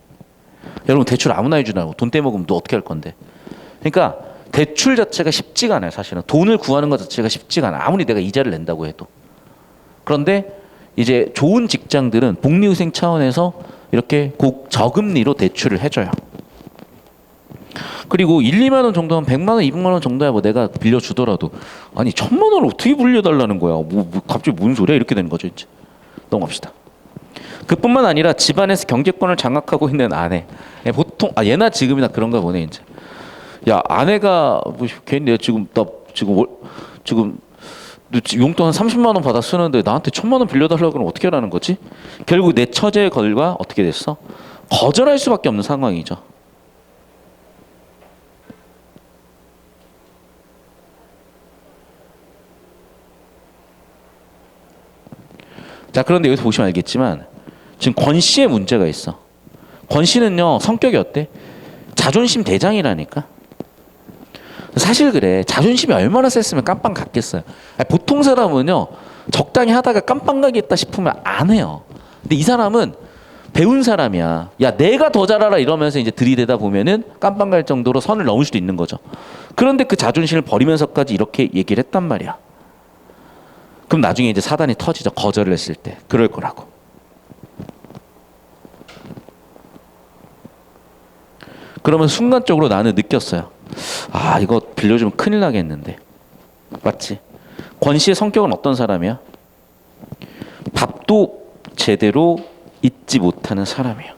여러분, 대출 아무나 해주나고 돈 떼먹으면 너 어떻게 할 건데? 그러니까 대출 자체가 쉽지가 않아요, 사실은. 돈을 구하는 것 자체가 쉽지가 않아. 아무리 내가 이자를 낸다고 해도. 그런데 이제 좋은 직장들은 복리후생 차원에서 이렇게 저금리로 대출을 해줘요. 그리고 1, 2만 원 정도면 100만 원, 200만 원 정도야 뭐 내가 빌려주더라도 아니 1000만 원을 어떻게 빌려달라는 거야. 갑자기 뭔 소리야 이렇게 되는 거죠. 이제 넘어갑시다. 그뿐만 아니라 집안에서 경제권을 장악하고 있는 아내. 보통 예나 지금이나 그런가 보네 이제. 야 아내가 뭐 괜히 내가 지금 용돈 한 30만 원 받아 쓰는데 나한테 1000만 원 빌려달라고 그러면 어떻게 하라는 거지? 결국 내 처제의 걸과 어떻게 됐어? 거절할 수밖에 없는 상황이죠. 자, 그런데 여기서 보시면 알겠지만 지금 권 씨의 문제가 있어. 권 씨는요 성격이 어때? 자존심 대장이라니까. 사실 그래. 자존심이 얼마나 셌으면 깜빵 갔겠어요. 보통 사람은요 적당히 하다가 깜빵 가겠다 싶으면 안 해요. 근데 이 사람은 배운 사람이야. 야 내가 더 잘 알아 이러면서 이제 들이대다 보면은 깜빵 갈 정도로 선을 넘을 수도 있는 거죠. 그런데 그 자존심을 버리면서까지 이렇게 얘기를 했단 말이야. 그럼 나중에 이제 사단이 터지죠. 거절을 했을 때. 그럴 거라고. 그러면 순간적으로 나는 느꼈어요. 아 이거 빌려주면 큰일 나겠는데. 맞지? 권 씨의 성격은 어떤 사람이야? 밥도 제대로 잊지 못하는 사람이에요.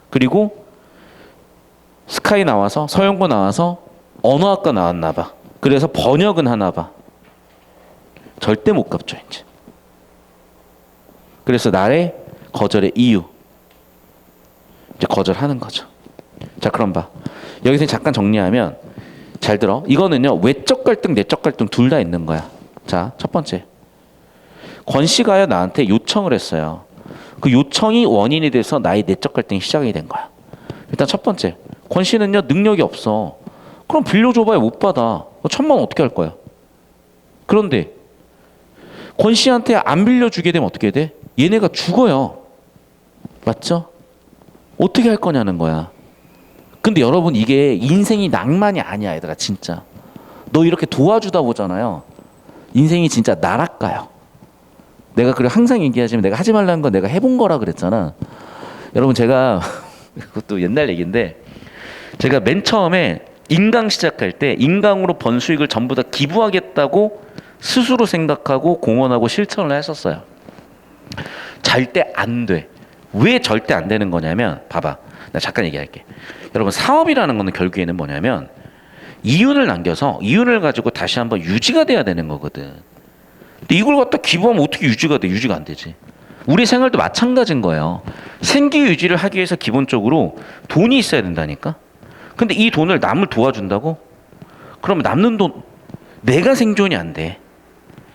그리고 스카이 나와서 서영고 나와서 언어학과 나왔나 봐. 그래서 번역은 하나 봐. 절대 못 갚죠 이제. 그래서 나의 거절의 이유 이제 거절하는 거죠. 자 그럼 봐. 여기서 잠깐 정리하면 잘 들어. 이거는요 외적 갈등 내적 갈등 둘 다 있는 거야. 자 첫 번째 권 씨가요 나한테 요청을 했어요. 그 요청이 원인이 돼서 나의 내적 갈등이 시작이 된 거야. 일단 첫 번째 권 씨는요 능력이 없어. 그럼 빌려줘봐야 못 받아. 1000만 원 어떻게 할 거야? 그런데 권 씨한테 안 빌려주게 되면 어떻게 돼? 얘네가 죽어요. 맞죠? 어떻게 할 거냐는 거야. 근데 여러분 이게 인생이 낭만이 아니야 얘들아 진짜. 너 이렇게 도와주다 보잖아요. 인생이 진짜 날아가요. 내가 그래 항상 얘기하지만 내가 하지 말라는 건 내가 해본 거라 그랬잖아. 여러분 제가 그것도 옛날 얘기인데 제가 맨 처음에 인강 시작할 때 인강으로 번 수익을 전부 다 기부하겠다고 스스로 생각하고 공헌하고 실천을 했었어요. 절대 안 돼. 왜 절대 안 되는 거냐면 봐봐. 나 잠깐 얘기할게. 여러분 사업이라는 거는 결국에는 뭐냐면 이윤을 남겨서 이윤을 가지고 다시 한번 유지가 돼야 되는 거거든. 근데 이걸 갖다 기부하면 어떻게 유지가 돼? 유지가 안 되지. 우리 생활도 마찬가지인 거예요. 생계 유지를 하기 위해서 기본적으로 돈이 있어야 된다니까. 근데 이 돈을 남을 도와준다고? 그러면 남는 돈 내가 생존이 안 돼.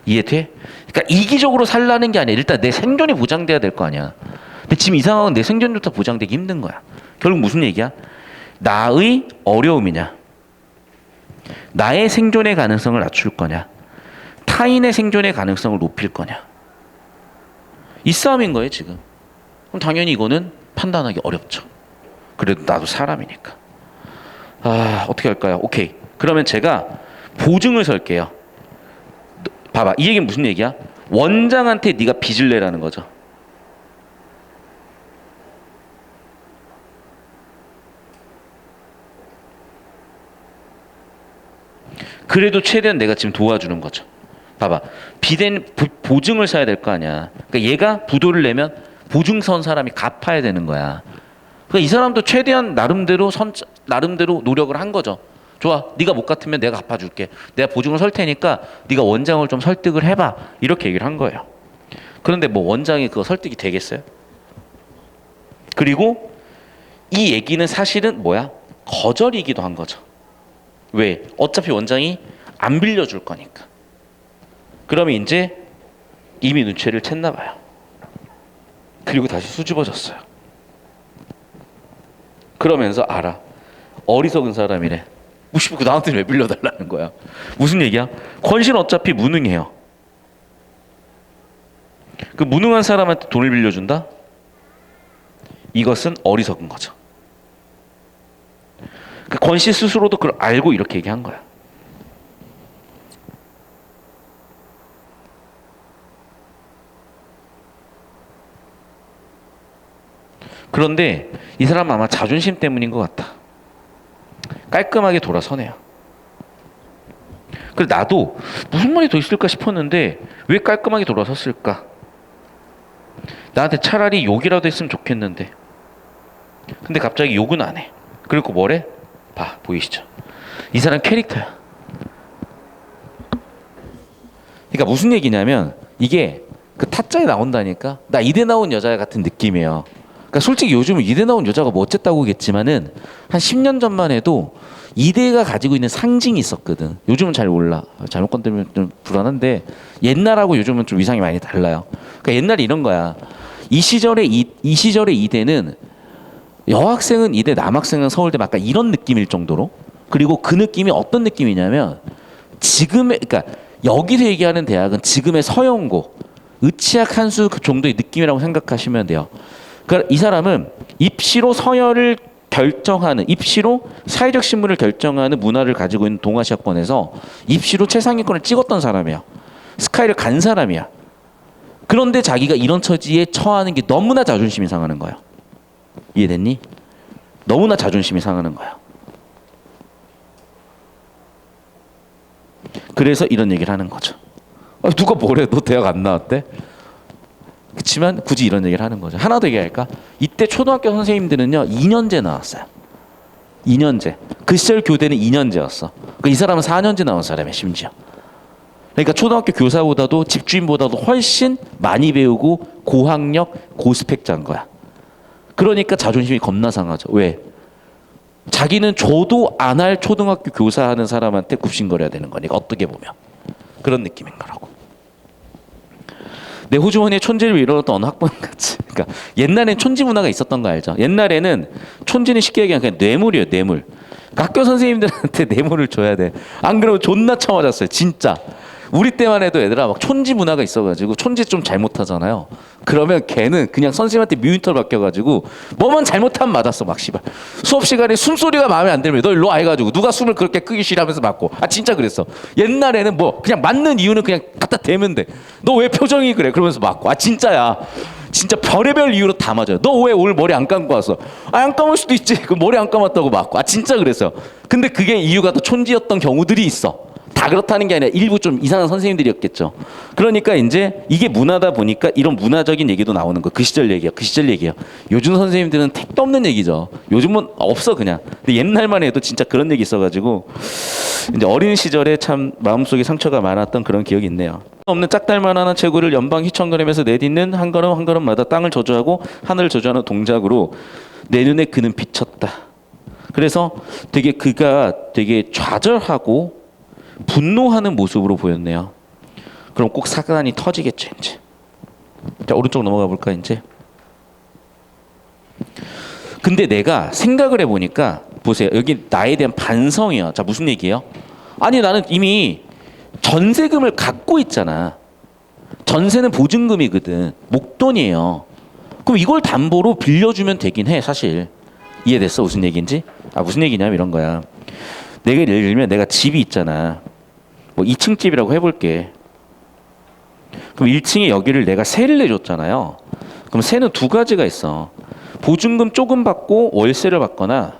이해돼? 그러니까 이기적으로 살라는 게 아니라 일단 내 생존이 보장돼야 될 거 아니야. 근데 지금 이 상황은 내 생존조차 보장되기 힘든 거야. 결국 무슨 얘기야? 나의 어려움이냐? 나의 생존의 가능성을 낮출 거냐? 타인의 생존의 가능성을 높일 거냐? 이 싸움인 거예요 지금. 그럼 당연히 이거는 판단하기 어렵죠. 그래도 나도 사람이니까. 아 어떻게 할까요? 오케이. 그러면 제가 보증을 설게요. 봐봐 이 얘기는 무슨 얘기야? 원장한테 네가 빚을 내라는 거죠. 그래도 최대한 내가 지금 도와주는 거죠. 봐봐 빚엔 보증을 사야 될 거 아니야. 그러니까 얘가 부도를 내면 보증 선 사람이 갚아야 되는 거야. 그러니까 이 사람도 최대한 나름대로 노력을 한 거죠. 좋아, 네가 못 갚으면 내가 갚아줄게. 내가 보증을 설 테니까 네가 원장을 좀 설득을 해봐. 이렇게 얘기를 한 거예요. 그런데 뭐 원장이 그거 설득이 되겠어요? 그리고 이 얘기는 사실은 뭐야? 거절이기도 한 거죠. 왜? 어차피 원장이 안 빌려줄 거니까. 그러면 이제 이미 눈치를 챘나 봐요. 그리고 다시 수줍어졌어요. 그러면서 알아. 어리석은 사람이래. 무시고 나한테 왜 빌려달라는 거야. 무슨 얘기야? 권씨는 어차피 무능해요. 그 무능한 사람한테 돈을 빌려준다? 이것은 어리석은 거죠. 그 권씨 스스로도 그걸 알고 이렇게 얘기한 거야. 그런데 이 사람은 아마 자존심 때문인 것 같다. 깔끔하게 돌아서네요. 그래 나도 무슨 말이 더 있을까 싶었는데 왜 깔끔하게 돌아섰을까? 나한테 차라리 욕이라도 했으면 좋겠는데. 근데 갑자기 욕은 안 해. 그리고 뭐래? 봐, 보이시죠? 이 사람 캐릭터야. 그러니까 무슨 얘기냐면 이게 그 타짜에 나온다니까. 나 이대 나온 여자 같은 느낌이에요. 그러니까 솔직히 요즘은 이대 나온 여자가 뭐 어쨌다고겠지만은 한 10년 전만 해도 이대가 가지고 있는 상징이 있었거든. 요즘은 잘 몰라. 잘못 건드리면 좀 불안한데 옛날하고 요즘은 좀 위상이 많이 달라요. 그러니까 옛날에 이런 거야. 이 시절에 이 시절의 이대는 여학생은 이대, 남학생은 서울대 막 약간 이런 느낌일 정도로. 그리고 그 느낌이 어떤 느낌이냐면 지금의 그러니까 여기서 얘기하는 대학은 지금의 서영고, 의치학 한수 그 정도의 느낌이라고 생각하시면 돼요. 그러니까 이 사람은 입시로 서열을 결정하는, 입시로 사회적 신문을 결정하는 문화를 가지고 있는 동아시아권에서 입시로 최상위권을 찍었던 사람이야. 스카이를 간 사람이야. 그런데 자기가 이런 처지에 처하는 게 너무나 자존심이 상하는 거야. 이해됐니? 너무나 자존심이 상하는 거야. 그래서 이런 얘기를 하는 거죠. 누가 뭐래? 너 대학 안 나왔대? 그렇지만 굳이 이런 얘기를 하는 거죠. 하나 더 얘기할까? 이때 초등학교 선생님들은요 2년제 나왔어요. 2년제. 그 시절 교대는 2년제였어. 그러니까 이 사람은 4년제 나온 사람이야 심지어. 그러니까 초등학교 교사보다도 집주인보다도 훨씬 많이 배우고 고학력 고스펙자인 거야. 그러니까 자존심이 겁나 상하죠. 왜? 자기는 줘도 안 할 초등학교 교사하는 사람한테 굽신거려야 되는 거니까 어떻게 보면 그런 느낌인 거라고. 내 호주머니에 촌지를 잃어뒀던 어느 학번같이. 그러니까 옛날엔 촌지 문화가 있었던 거 알죠? 옛날에는 촌지는 쉽게 얘기하면 그냥 뇌물이에요, 뇌물. 그러니까 학교 선생님들한테 뇌물을 줘야 돼. 안 그러면 존나 처맞았어요, 진짜. 우리 때만 해도 얘들아 막 촌지 문화가 있어가지고 촌지 좀 잘못하잖아요. 그러면 걔는 그냥 선생님한테 뮤인터를 바뀌어가지고 뭐만 잘못하면 맞았어 막 씨발. 수업 시간에 숨소리가 마음에 안 들면 너 일로 와 해가지고 누가 숨을 그렇게 크게 쉬라면서 맞고. 아 진짜 그랬어. 옛날에는 뭐 그냥 맞는 이유는 그냥 갖다 대면 돼. 너 왜 표정이 그래? 그러면서 맞고. 아 진짜야. 진짜 별의별 이유로 다 맞아요. 너 왜 오늘 머리 안 감고 왔어? 아 안 감을 수도 있지. 그 머리 안 감았다고 맞고. 아 진짜 그랬어요. 근데 그게 이유가 또 촌지였던 경우들이 있어. 다 그렇다는 게 아니라 일부 좀 이상한 선생님들이었겠죠. 그러니까 이제 이게 문화다 보니까 이런 문화적인 얘기도 나오는 거. 그 시절 얘기야. 그 시절 얘기야. 요즘 선생님들은 택도 없는 얘기죠. 요즘은 없어 그냥. 근데 옛날만 해도 진짜 그런 얘기 있어가지고 이제 어린 시절에 참 마음속에 상처가 많았던 그런 기억이 있네요. 없는 짝달만한 체구를 연방 휘청거리면서 내딛는 한 걸음 한 걸음마다 땅을 저주하고 하늘을 저주하는 동작으로 내 눈에 그는 비쳤다. 그래서 되게 그가 되게 좌절하고 분노하는 모습으로 보였네요. 그럼 꼭 사단이 터지겠죠 이제. 자 오른쪽 넘어가 볼까 이제. 근데 내가 생각을 해보니까 보세요. 여기 나에 대한 반성이야. 자 무슨 얘기예요? 아니 나는 이미 전세금을 갖고 있잖아. 전세는 보증금이거든. 목돈이에요. 그럼 이걸 담보로 빌려주면 되긴 해 사실. 이해됐어 무슨 얘기인지? 아 무슨 얘기냐면 이런 거야. 내가 예를 들면 내가 집이 있잖아. 뭐 2층 집이라고 해볼게. 그럼 1층에 여기를 내가 세를 내줬잖아요. 그럼 세는 두 가지가 있어. 보증금 조금 받고 월세를 받거나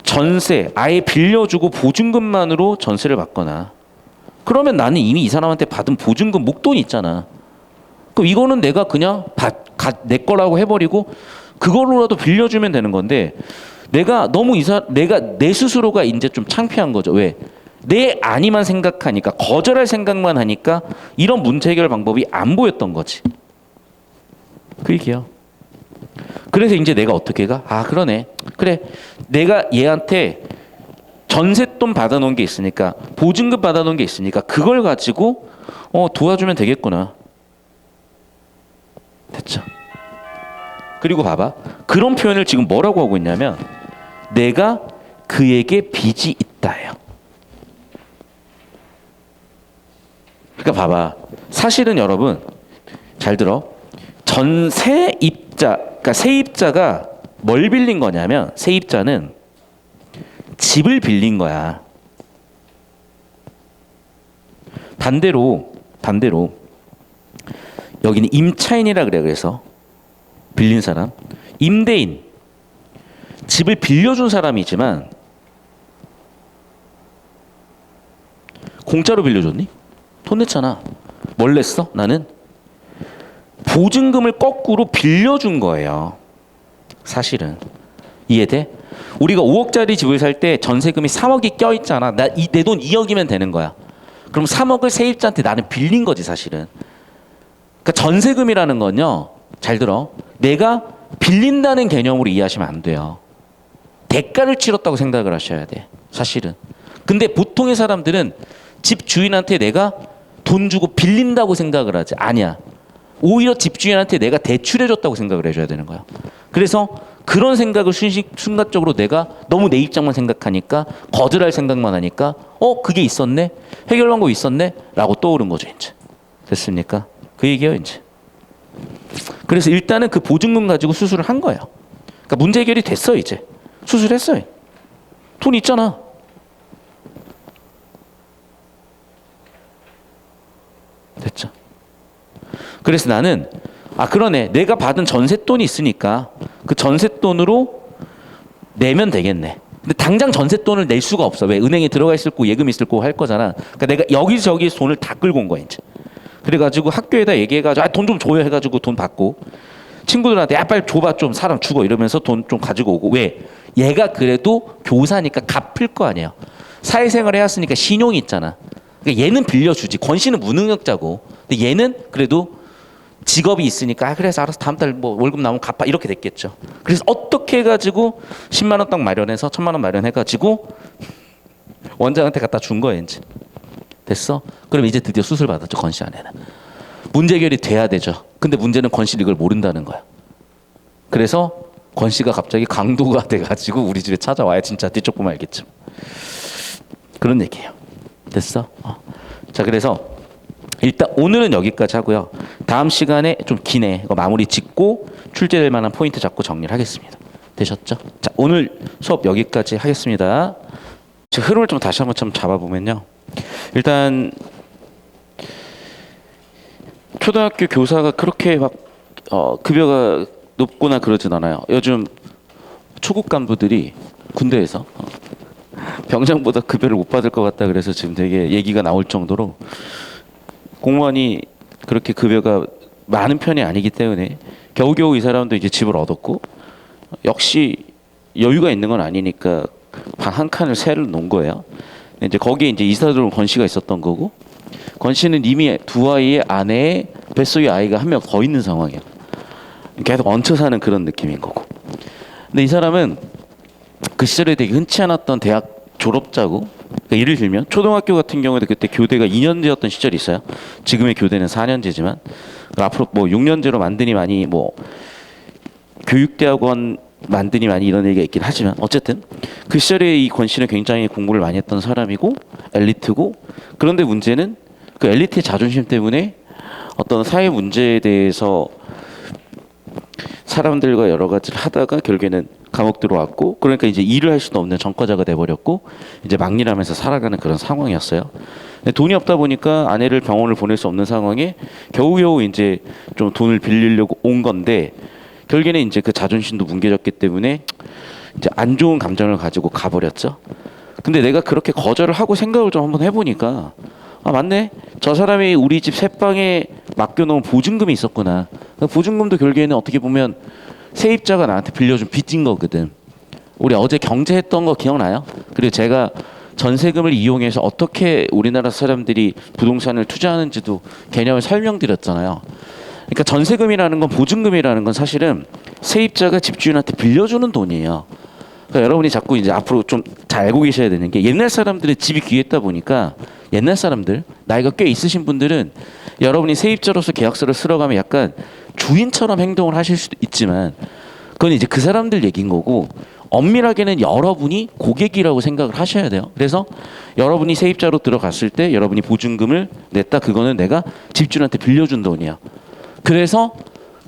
전세 아예 빌려주고 보증금만으로 전세를 받거나. 그러면 나는 이미 이 사람한테 받은 보증금 목돈이 있잖아. 그럼 이거는 내가 그냥 내 거라고 해버리고 그걸로라도 빌려주면 되는 건데 내가 너무 내가 내 스스로가 이제 좀 창피한 거죠. 왜? 내 아니만 생각하니까 거절할 생각만 하니까 이런 문제 해결 방법이 안 보였던 거지. 그 얘기야. 그래서 이제 내가 어떻게 가? 아 그러네. 그래. 내가 얘한테 전셋돈 받아놓은 게 있으니까 보증금 받아놓은 게 있으니까 그걸 가지고 도와주면 되겠구나. 됐죠. 그리고 봐봐. 그런 표현을 지금 뭐라고 하고 있냐면 내가 그에게 빚이 있다예요. 그러니까 봐봐. 사실은 여러분 잘 들어. 전세입자, 그러니까 세입자가 뭘 빌린 거냐면 세입자는 집을 빌린 거야. 반대로 여기는 임차인이라 그래. 그래서 빌린 사람, 임대인, 집을 빌려준 사람이지만 공짜로 빌려줬니? 돈 냈잖아. 뭘 냈어? 나는 보증금을 거꾸로 빌려준 거예요. 사실은 이해돼? 우리가 5억짜리 집을 살 때 전세금이 3억이 껴있잖아. 내 돈 2억이면 되는 거야. 그럼 3억을 세입자한테 나는 빌린 거지 사실은. 그러니까 전세금이라는 건요. 잘 들어. 내가 빌린다는 개념으로 이해하시면 안 돼요. 대가를 치렀다고 생각을 하셔야 돼. 사실은. 근데 보통의 사람들은 집 주인한테 내가 돈 주고 빌린다고 생각을 하지. 아니야. 오히려 집주인한테 내가 대출해줬다고 생각을 해줘야 되는 거야. 그래서 그런 생각을 순간적으로 내가 너무 내 입장만 생각하니까 거절할 생각만 하니까 그게 있었네? 해결 방법이 있었네? 라고 떠오른 거죠. 이제 됐습니까? 그 얘기예요. 이제 그래서 일단은 그 보증금 가지고 수술을 한 거예요. 그러니까 문제 해결이 됐어. 이제 수술했어요. 돈 있잖아. 됐죠. 그래서 나는 그러네. 내가 받은 전셋돈이 있으니까 그 전셋돈으로 내면 되겠네. 근데 당장 전셋돈을 낼 수가 없어. 왜? 은행에 들어가 있을 거고 예금 있을 거고 할 거잖아. 그러니까 내가 여기저기 돈을 다 끌고 온 거야. 이제. 그래가지고 학교에다 얘기해가지고 돈 좀 줘요 해가지고 돈 받고 친구들한테 빨리 줘봐 좀 사람 죽어 이러면서 돈 좀 가지고 오고. 왜? 얘가 그래도 교사니까 갚을 거 아니에요. 사회생활 해왔으니까 신용이 있잖아. 그러니까 얘는 빌려주지. 권 씨는 무능력자고. 근데 얘는 그래도 직업이 있으니까 그래서 알아서 다음 달 뭐 월급 나오면 갚아 이렇게 됐겠죠. 그래서 어떻게 해가지고 10만 원 딱 마련해서 1,000만 원 마련해가지고 원장한테 갖다 준 거예요. 이제 됐어. 그럼 이제 드디어 수술 받았죠. 권 씨 아내는 문제 해결이 돼야 되죠. 근데 문제는 권 씨는 이걸 모른다는 거야. 그래서 권 씨가 갑자기 강도가 돼가지고 우리 집에 찾아와야 진짜 뒤쪽 보면 알겠죠. 그런 얘기예요. 됐어. 자 그래서 일단 오늘은 여기까지 하고요. 다음 시간에 좀 기네. 이거 마무리 짓고 출제될 만한 포인트 잡고 정리를 하겠습니다. 되셨죠? 자 오늘 수업 여기까지 하겠습니다. 흐름을 좀 다시 한번 좀 잡아보면요. 일단 초등학교 교사가 그렇게 막 급여가 높거나 그러진 않아요. 요즘 초급 간부들이 군대에서 병장보다 급여를 못 받을 것 같다 그래서 지금 되게 얘기가 나올 정도로 공무원이 그렇게 급여가 많은 편이 아니기 때문에 겨우겨우 이 사람도 이제 집을 얻었고 역시 여유가 있는 건 아니니까 방 한 칸을 새를 놓은 거예요. 이제 거기에 이제 이사 들어온 권 씨가 있었던 거고 권 씨는 이미 두 아이의 아내의 뱃속에 아이가 한 명 더 있는 상황이야. 계속 얹혀 사는 그런 느낌인 거고. 근데 이 사람은 그 시절에 되게 흔치 않았던 대학 졸업자고 그러니까 예를 들면 초등학교 같은 경우에도 그때 교대가 2년제였던 시절이 있어요. 지금의 교대는 4년제지만 앞으로 뭐 6년제로 만드니 많이 뭐 교육대학원 만드니 많이 이런 얘기가 있긴 하지만 어쨌든 그 시절에 이 권 씨는 굉장히 공부를 많이 했던 사람이고 엘리트고 그런데 문제는 그 엘리트의 자존심 때문에 어떤 사회 문제에 대해서 사람들과 여러 가지를 하다가 결국에는 감옥 들어왔고 그러니까 이제 일을 할 수도 없는 전과자가 돼버렸고 이제 막일하면서 살아가는 그런 상황이었어요. 근데 돈이 없다 보니까 아내를 병원을 보낼 수 없는 상황에 겨우겨우 이제 좀 돈을 빌리려고 온 건데 결국에는 이제 그 자존심도 뭉개졌기 때문에 이제 안 좋은 감정을 가지고 가버렸죠. 근데 내가 그렇게 거절을 하고 생각을 좀 한번 해보니까 맞네. 저 사람이 우리 집 새방에 맡겨놓은 보증금이 있었구나. 보증금도 결국에는 어떻게 보면 세입자가 나한테 빌려준 빚인 거거든. 우리 어제 경제했던 거 기억나요? 그리고 제가 전세금을 이용해서 어떻게 우리나라 사람들이 부동산을 투자하는지도 개념을 설명드렸잖아요. 그러니까 전세금이라는 건 보증금이라는 건 사실은 세입자가 집주인한테 빌려주는 돈이에요. 그러니까 여러분이 자꾸 이제 앞으로 좀 잘 알고 계셔야 되는 게 옛날 사람들은 집이 귀했다 보니까 옛날 사람들 나이가 꽤 있으신 분들은 여러분이 세입자로서 계약서를 쓰러 가면 약간 주인처럼 행동을 하실 수도 있지만 그건 이제 그 사람들 얘기인 거고 엄밀하게는 여러분이 고객이라고 생각을 하셔야 돼요. 그래서 여러분이 세입자로 들어갔을 때 여러분이 보증금을 냈다. 그거는 내가 집주인한테 빌려준 돈이야. 그래서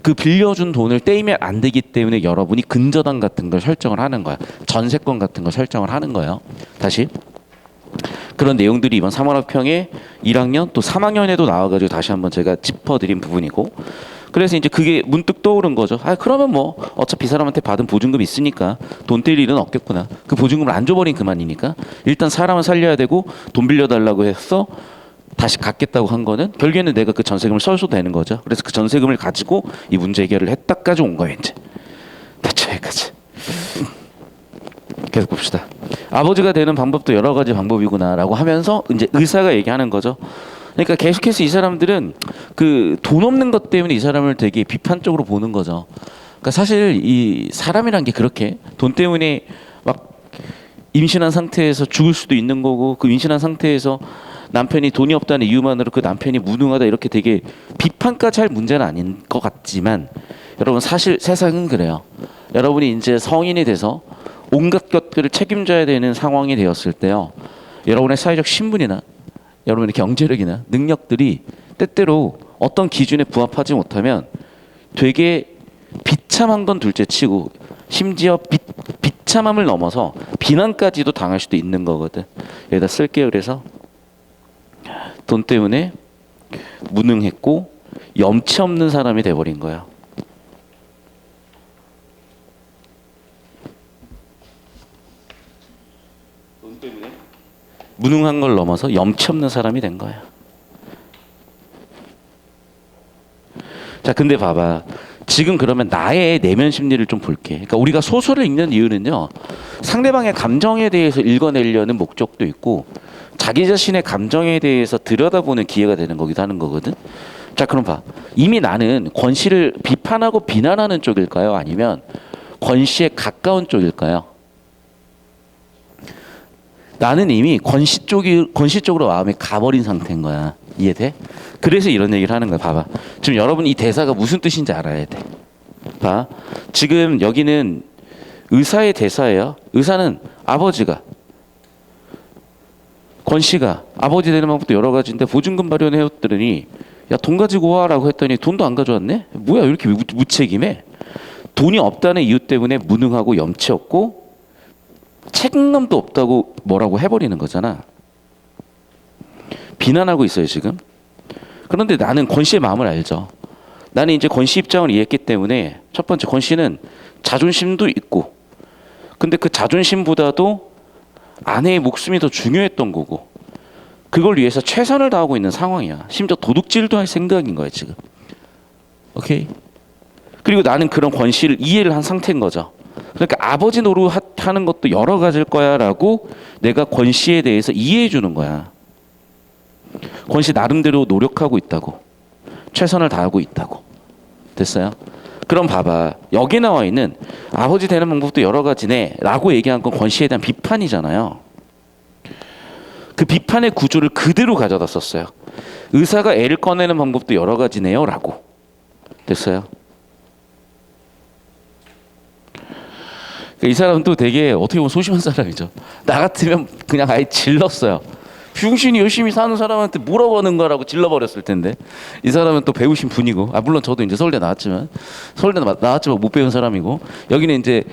그 빌려준 돈을 떼이면 안 되기 때문에 여러분이 근저당 같은 걸 설정을 하는 거야. 전세권 같은 걸 설정을 하는 거예요. 다시 그런 내용들이 이번 3월학평에 1학년 또 3학년에도 나와가지고 다시 한번 제가 짚어드린 부분이고 그래서 이제 그게 문득 떠오른 거죠. 아 그러면 뭐 어차피 이 사람한테 받은 보증금 있으니까 돈 뗄 일은 없겠구나. 그 보증금을 안 줘버린 그만이니까 일단 사람을 살려야 되고 돈 빌려달라고 해서 다시 갚겠다고 한 거는 결국에는 내가 그 전세금을 써도 되는 거죠. 그래서 그 전세금을 가지고 이 문제 해결을 했다까지 온 거예요. 이제 대체 여기까지. 계속 봅시다. 아버지가 되는 방법도 여러 가지 방법이구나라고 하면서 이제 의사가 얘기하는 거죠. 그러니까 계속해서 이 사람들은 그 돈 없는 것 때문에 이 사람을 되게 비판적으로 보는 거죠. 그러니까 사실 이 사람이란 게 그렇게 돈 때문에 막 임신한 상태에서 죽을 수도 있는 거고 그 임신한 상태에서 남편이 돈이 없다는 이유만으로 그 남편이 무능하다 이렇게 되게 비판까지 할 문제는 아닌 것 같지만 여러분 사실 세상은 그래요. 여러분이 이제 성인이 돼서 온갖 것들을 책임져야 되는 상황이 되었을 때요. 여러분의 사회적 신분이나 여러분의 경제력이나 능력들이 때때로 어떤 기준에 부합하지 못하면 되게 비참한 건 둘째치고 심지어 비참함을 넘어서 비난까지도 당할 수도 있는 거거든. 여기다 쓸게요. 그래서 돈 때문에 무능했고 염치 없는 사람이 돼버린 거야. 돈 때문에 무능한 걸 넘어서 염치 없는 사람이 된 거야. 자, 근데 봐봐. 지금 그러면 나의 내면 심리를 좀 볼게. 그러니까 우리가 소설을 읽는 이유는요. 상대방의 감정에 대해서 읽어내려는 목적도 있고 자기 자신의 감정에 대해서 들여다보는 기회가 되는 거기도 하는 거거든. 자, 그럼 봐. 이미 나는 권 씨를 비판하고 비난하는 쪽일까요? 아니면 권 씨에 가까운 쪽일까요? 나는 이미 권 씨 쪽으로 마음이 가버린 상태인 거야. 이해돼? 그래서 이런 얘기를 하는 거야. 봐봐. 지금 여러분 이 대사가 무슨 뜻인지 알아야 돼. 봐. 지금 여기는 의사의 대사예요. 의사는 아버지가 권 씨가 아버지 되는 방법도 여러 가지인데 보증금 마련해왔더니 야 돈 가지고 와라고 했더니 돈도 안 가져왔네? 뭐야 이렇게 무책임해? 돈이 없다는 이유 때문에 무능하고 염치 없고 책임감도 없다고 뭐라고 해버리는 거잖아. 비난하고 있어요 지금. 그런데 나는 권 씨의 마음을 알죠. 나는 이제 권 씨 입장을 이해했기 때문에 첫 번째 권 씨는 자존심도 있고 근데 그 자존심보다도 아내의 목숨이 더 중요했던 거고 그걸 위해서 최선을 다하고 있는 상황이야. 심지어 도둑질도 할 생각인 거야 지금. 오케이? 그리고 나는 그런 권 씨를 이해를 한 상태인 거죠. 그러니까 아버지 노릇하는 것도 여러 가지일 거야 라고 내가 권 씨에 대해서 이해해 주는 거야. 권 씨 나름대로 노력하고 있다고. 최선을 다하고 있다고. 됐어요? 그럼 봐봐. 여기 나와 있는 아버지 되는 방법도 여러 가지네 라고 얘기한 건 권 씨에 대한 비판이잖아요. 그 비판의 구조를 그대로 가져다 썼어요. 의사가 애를 꺼내는 방법도 여러 가지네요 라고. 됐어요? 이 사람은 또 되게 어떻게 보면 소심한 사람이죠. 나 같으면 그냥 아예 질렀어요. 병신이 열심히 사는 사람한테 뭐라고 하는 거라고 질러버렸을 텐데 이 사람은 또 배우신 분이고 물론 저도 이제 서울대 나왔지만 못 배운 사람이고 여기는 이제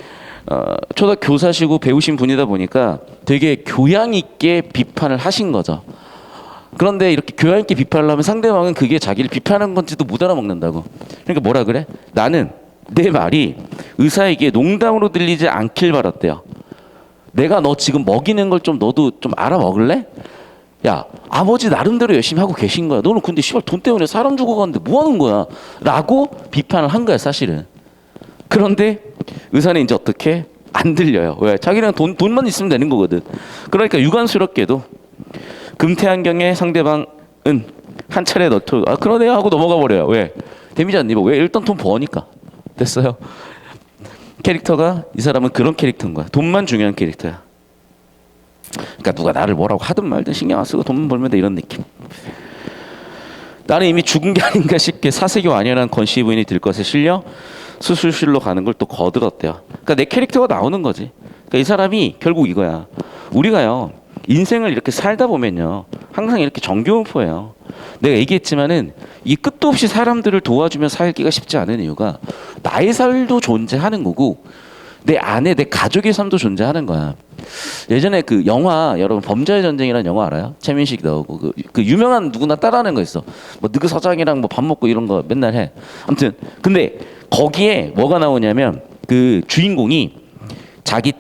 초등학교 교사시고 배우신 분이다 보니까 되게 교양 있게 비판을 하신 거죠. 그런데 이렇게 교양 있게 비판을 하면 상대방은 그게 자기를 비판한 건지도 못 알아먹는다고. 그러니까 뭐라 그래? 나는 내 말이 의사에게 농담으로 들리지 않길 바랐대요. 내가 너 지금 먹이는 걸 좀 너도 좀 알아먹을래? 야 아버지 나름대로 열심히 하고 계신 거야. 너는 근데 씨발 돈 때문에 사람 죽어가는데 뭐 하는 거야? 라고 비판을 한 거야 사실은. 그런데 의사는 이제 어떻게? 안 들려요. 왜? 자기는 돈만 있으면 되는 거거든. 그러니까 유관스럽게도 금태안경의 상대방은 한 차례 넣고 그러네요 하고 넘어가 버려요. 왜? 데미지 안 입어. 왜? 일단 돈 버니까. 됐어요. 캐릭터가 이 사람은 그런 캐릭터인 거야. 돈만 중요한 캐릭터야. 그러니까 누가 나를 뭐라고 하든 말든 신경 안 쓰고 돈만 벌면 돼 이런 느낌. 나는 이미 죽은 게 아닌가 싶게 사색이 완연한 권 씨 부인이 들것에 실려 수술실로 가는 걸 또 거들었대요. 그러니까 내 캐릭터가 나오는 거지. 그러니까 이 사람이 결국 이거야. 우리가요 인생을 이렇게 살다 보면요 항상 이렇게 정교훈포예요. 내가 얘기했지만은 이 끝도 없이 사람들을 도와주며 살기가 쉽지 않은 이유가 나의 삶도 존재하는 거고 내 안에 내 가족의 삶도 존재하는 거야. 예전에 그 영화 여러분 범죄의 전쟁이라는 영화 알아요? 최민식 나오고 그 유명한 누구나 따라하는 거 있어. 뭐 느그 서장이랑 뭐 밥 먹고 이런 거 맨날 해. 아무튼 근데 거기에 뭐가 나오냐면 그 주인공이 자기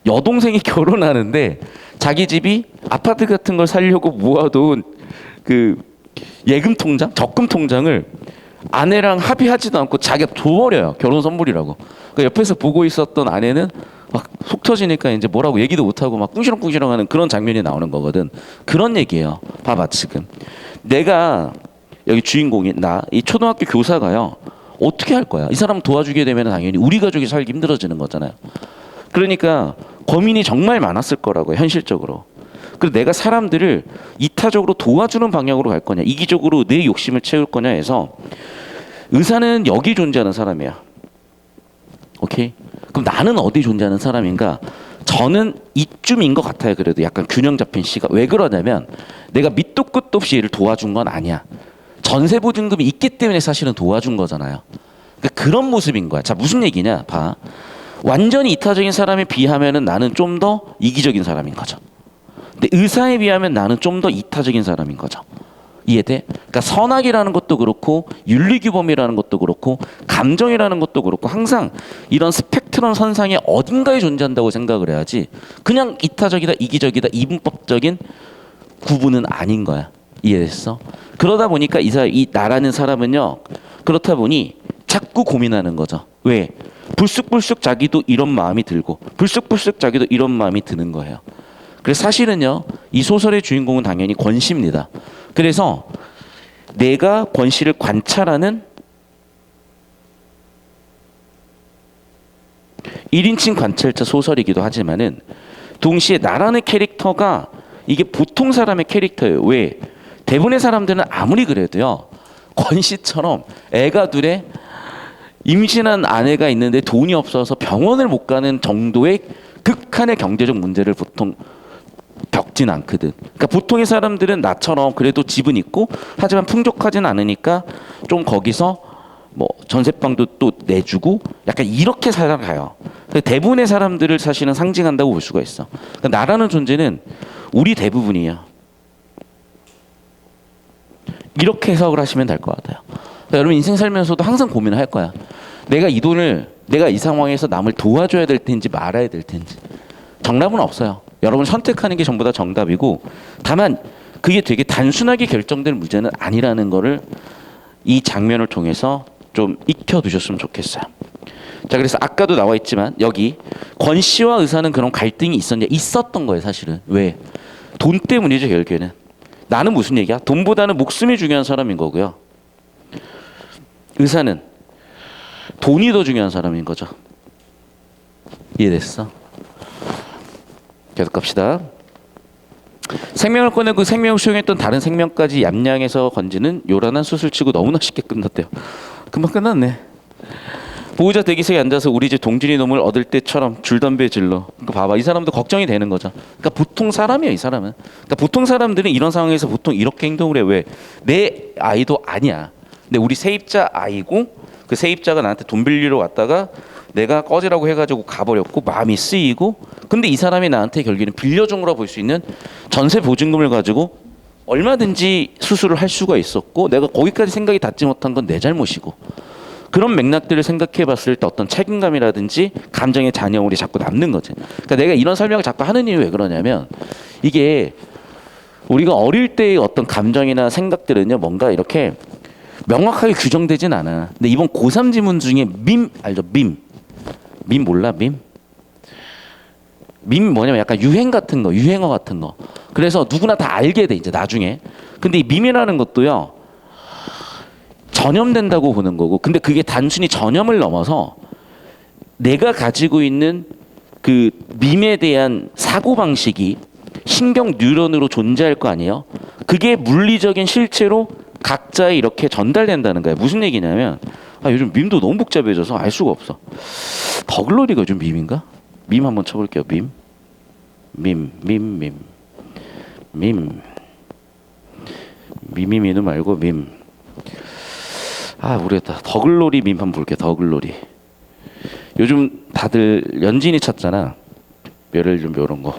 여동생이 결혼하는데 자기 집이 아파트 같은 걸 살려고 모아둔 그 예금 통장, 적금 통장을 아내랑 합의하지도 않고 자기가 줘버려요. 결혼 선물이라고. 그러니까 옆에서 보고 있었던 아내는 막 속 터지니까 이제 뭐라고 얘기도 못하고 막 꿍시렁꿍시렁하는 그런 장면이 나오는 거거든. 그런 얘기예요. 봐봐 지금 내가 여기 주인공이 나 이 초등학교 교사가요. 어떻게 할 거야? 이 사람 도와주게 되면 당연히 우리 가족이 살기 힘들어지는 거잖아요. 그러니까 고민이 정말 많았을 거라고요. 현실적으로. 그래서 내가 사람들을 이타적으로 도와주는 방향으로 갈 거냐 이기적으로 내 욕심을 채울 거냐 해서 의사는 여기 존재하는 사람이야. 오케이? 그럼 나는 어디 존재하는 사람인가? 저는 이쯤인 것 같아요. 그래도 약간 균형 잡힌 시각. 왜 그러냐면 내가 밑도 끝도 없이 얘를 도와준 건 아니야. 전세보증금이 있기 때문에 사실은 도와준 거잖아요. 그러니까 그런 모습인 거야. 자 무슨 얘기냐 봐. 완전히 이타적인 사람에 비하면은 나는 좀 더 이기적인 사람인 거죠. 근데 의사에 비하면 나는 좀 더 이타적인 사람인 거죠. 이해돼? 그러니까 선악이라는 것도 그렇고 윤리규범이라는 것도 그렇고 감정이라는 것도 그렇고 항상 이런 스펙트럼 선상에 어딘가에 존재한다고 생각을 해야지 그냥 이타적이다 이기적이다 이분법적인 구분은 아닌 거야. 이해됐어? 그러다 보니까 이 나라는 사람은요 그렇다 보니 자꾸 고민하는 거죠. 왜? 불쑥불쑥 자기도 이런 마음이 들고 불쑥불쑥 자기도 이런 마음이 드는 거예요. 그래서 사실은요 이 소설의 주인공은 당연히 권 씨입니다. 그래서 내가 권 씨를 관찰하는 1인칭 관찰자 소설이기도 하지만은 동시에 나라는 캐릭터가 이게 보통 사람의 캐릭터예요. 왜? 대부분의 사람들은 아무리 그래도요 권 씨처럼 애가 둘에 임신한 아내가 있는데 돈이 없어서 병원을 못 가는 정도의 극한의 경제적 문제를 보통 겪진 않거든. 그러니까 보통의 사람들은 나처럼 그래도 집은 있고 하지만 풍족하진 않으니까 좀 거기서 뭐 전세방도 또 내주고 약간 이렇게 살아가요. 대부분의 사람들을 사실은 상징한다고 볼 수가 있어. 그러니까 나라는 존재는 우리 대부분이에요. 이렇게 해석을 하시면 될 것 같아요. 그러니까 여러분 인생 살면서도 항상 고민을 할 거야. 내가 이 돈을 내가 이 상황에서 남을 도와줘야 될 텐지 말아야 될 텐지. 정답은 없어요. 여러분 선택하는 게 전부 다 정답이고 다만 그게 되게 단순하게 결정될 문제는 아니라는 거를 이 장면을 통해서 좀 익혀두셨으면 좋겠어요. 자 그래서 아까도 나와 있지만 여기 권 씨와 의사는 그런 갈등이 있었냐? 있었던 거예요 사실은. 왜? 돈 때문이죠 결국에는. 나는 무슨 얘기야? 돈보다는 목숨이 중요한 사람인 거고요. 의사는 돈이 더 중요한 사람인 거죠. 이해됐어? 계속 갑시다. 생명을 꺼내고 생명을 수용했던 다른 생명까지 얌양해서 건지는 요란한 수술치고 너무나 쉽게 끝났대요. 금방 끝났네. 보호자 대기석에 앉아서 우리 집 동진이 놈을 얻을 때처럼 줄담배 질러. 그러니까 봐봐 이 사람도 걱정이 되는 거죠. 그러니까 보통 사람이에요 이 사람은. 그러니까 보통 사람들은 이런 상황에서 보통 이렇게 행동을 해. 왜? 내 아이도 아니야. 근데 우리 세입자 아이고 그 세입자가 나한테 돈 빌리러 왔다가 내가 꺼지라고 해가지고 가버렸고 마음이 쓰이고 근데 이 사람이 나한테 결국에는 빌려준 거라 볼 수 있는 전세 보증금을 가지고 얼마든지 수술을 할 수가 있었고 내가 거기까지 생각이 닿지 못한 건 내 잘못이고 그런 맥락들을 생각해 봤을 때 어떤 책임감이라든지 감정의 잔여물이 자꾸 남는 거지. 그러니까 내가 이런 설명을 자꾸 하는 이유 왜 그러냐면 이게 우리가 어릴 때의 어떤 감정이나 생각들은요 뭔가 이렇게 명확하게 규정되진 않아. 근데 이번 고3 지문 중에 밈 알죠? 밈 몰라? 밈 뭐냐면 약간 유행 같은 거, 유행어 같은 거. 그래서 누구나 다 알게 돼 이제 나중에. 근데 이 밈이라는 것도요 전염된다고 보는 거고. 근데 그게 단순히 전염을 넘어서 내가 가지고 있는 그 밈에 대한 사고 방식이 신경 뉴런으로 존재할 거 아니에요. 그게 물리적인 실체로 각자에 이렇게 전달된다는 거야. 무슨 얘기냐면 요즘 밈도 너무 복잡해져서 알 수가 없어. 더글로리가 요즘 밈인가? 밈 한번 쳐볼게요. 밈. 미미미는 말고 밈. 모르겠다. 더글로리 밈 한번 볼게요. 더글로리. 요즘 다들 연진이 찾잖아. 예를 좀 이런 거.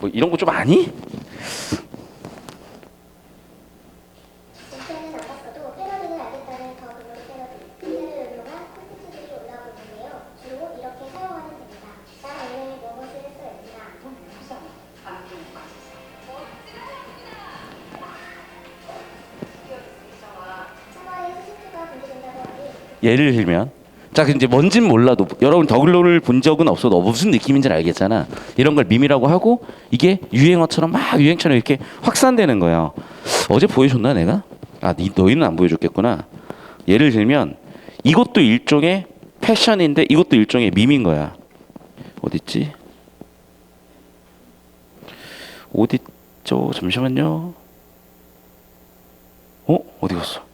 뭐 이런 거 좀 아니? 예를 들면 자 이제 뭔진 몰라도 여러분 더글로리를 본 적은 없어도 무슨 느낌인지는 알겠잖아. 이런 걸 밈이라고 하고 이게 유행어처럼 막 유행처럼 이렇게 확산되는 거예요. 어제 보여줬나 내가? 너희는 안 보여줬겠구나. 예를 들면 이것도 일종의 패션인데 이것도 일종의 밈인 거야. 어딨지? 어딨죠? 잠시만요. 어디 갔어?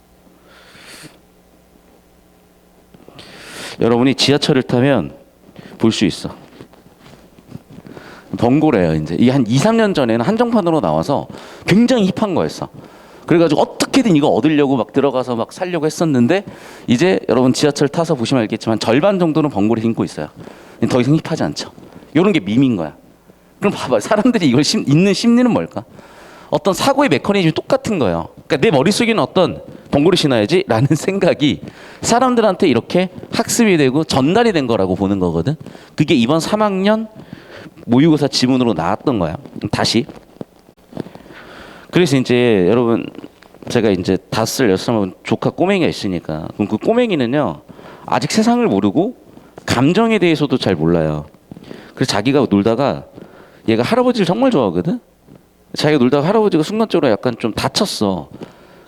여러분이 지하철을 타면 볼 수 있어. 번고래요. 이제 이게 한 2, 3년 전에는 한정판으로 나와서 굉장히 힙한 거였어. 그래가지고 어떻게든 이거 얻으려고 막 들어가서 막 살려고 했었는데 이제 여러분 지하철 타서 보시면 알겠지만 절반 정도는 번고래 신고 있어요. 더 이상 힙하지 않죠. 이런 게 밈인 거야. 그럼 봐봐. 사람들이 이걸 있는 심리는 뭘까? 어떤 사고의 메커니즘이 똑같은 거예요. 그러니까 내 머릿속에는 어떤 번고래 신어야지 라는 생각이 사람들한테 이렇게 학습이 되고 전달이 된 거라고 보는 거거든. 그게 이번 3학년 모의고사 지문으로 나왔던 거야. 다시. 그래서 이제 여러분 제가 이제 5살 6살 조카 꼬맹이가 있으니까 그럼 그 꼬맹이는요 아직 세상을 모르고 감정에 대해서도 잘 몰라요. 그래서 자기가 놀다가 얘가 할아버지를 정말 좋아하거든. 자기가 놀다가 할아버지가 순간적으로 약간 좀 다쳤어.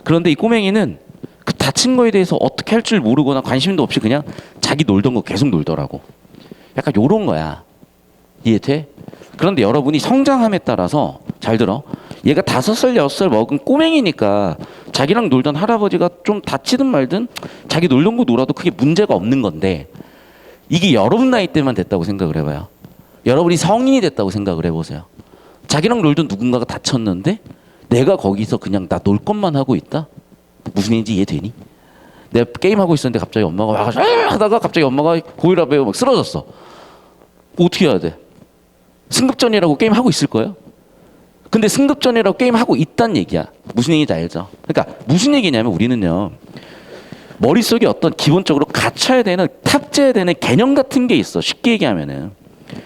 그런데 이 꼬맹이는 그 다친 거에 대해서 어떻게 할 줄 모르거나 관심도 없이 그냥 자기 놀던 거 계속 놀더라고. 약간 요런 거야. 이해돼? 그런데 여러분이 성장함에 따라서 잘 들어. 얘가 5살, 6살 먹은 꼬맹이니까 자기랑 놀던 할아버지가 좀 다치든 말든 자기 놀던 거 놀아도 크게 문제가 없는 건데 이게 여러분 나이 때만 됐다고 생각을 해봐요. 여러분이 성인이 됐다고 생각을 해보세요. 자기랑 놀던 누군가가 다쳤는데 내가 거기서 그냥 나 놀 것만 하고 있다? 무슨 얘기인지 이해되니? 내가 게임하고 있었는데 갑자기 엄마가 와가지고 하다가 갑자기 엄마가 고혈압에 막 쓰러졌어. 어떻게 해야 돼? 승급전이라고 게임하고 있을 거예요? 근데 승급전이라고 게임하고 있단 얘기야. 무슨 얘기인지 알죠? 그러니까 무슨 얘기냐면 우리는요. 머릿속에 어떤 기본적으로 갖춰야 되는 탑재해야 되는 개념 같은 게 있어. 쉽게 얘기하면은.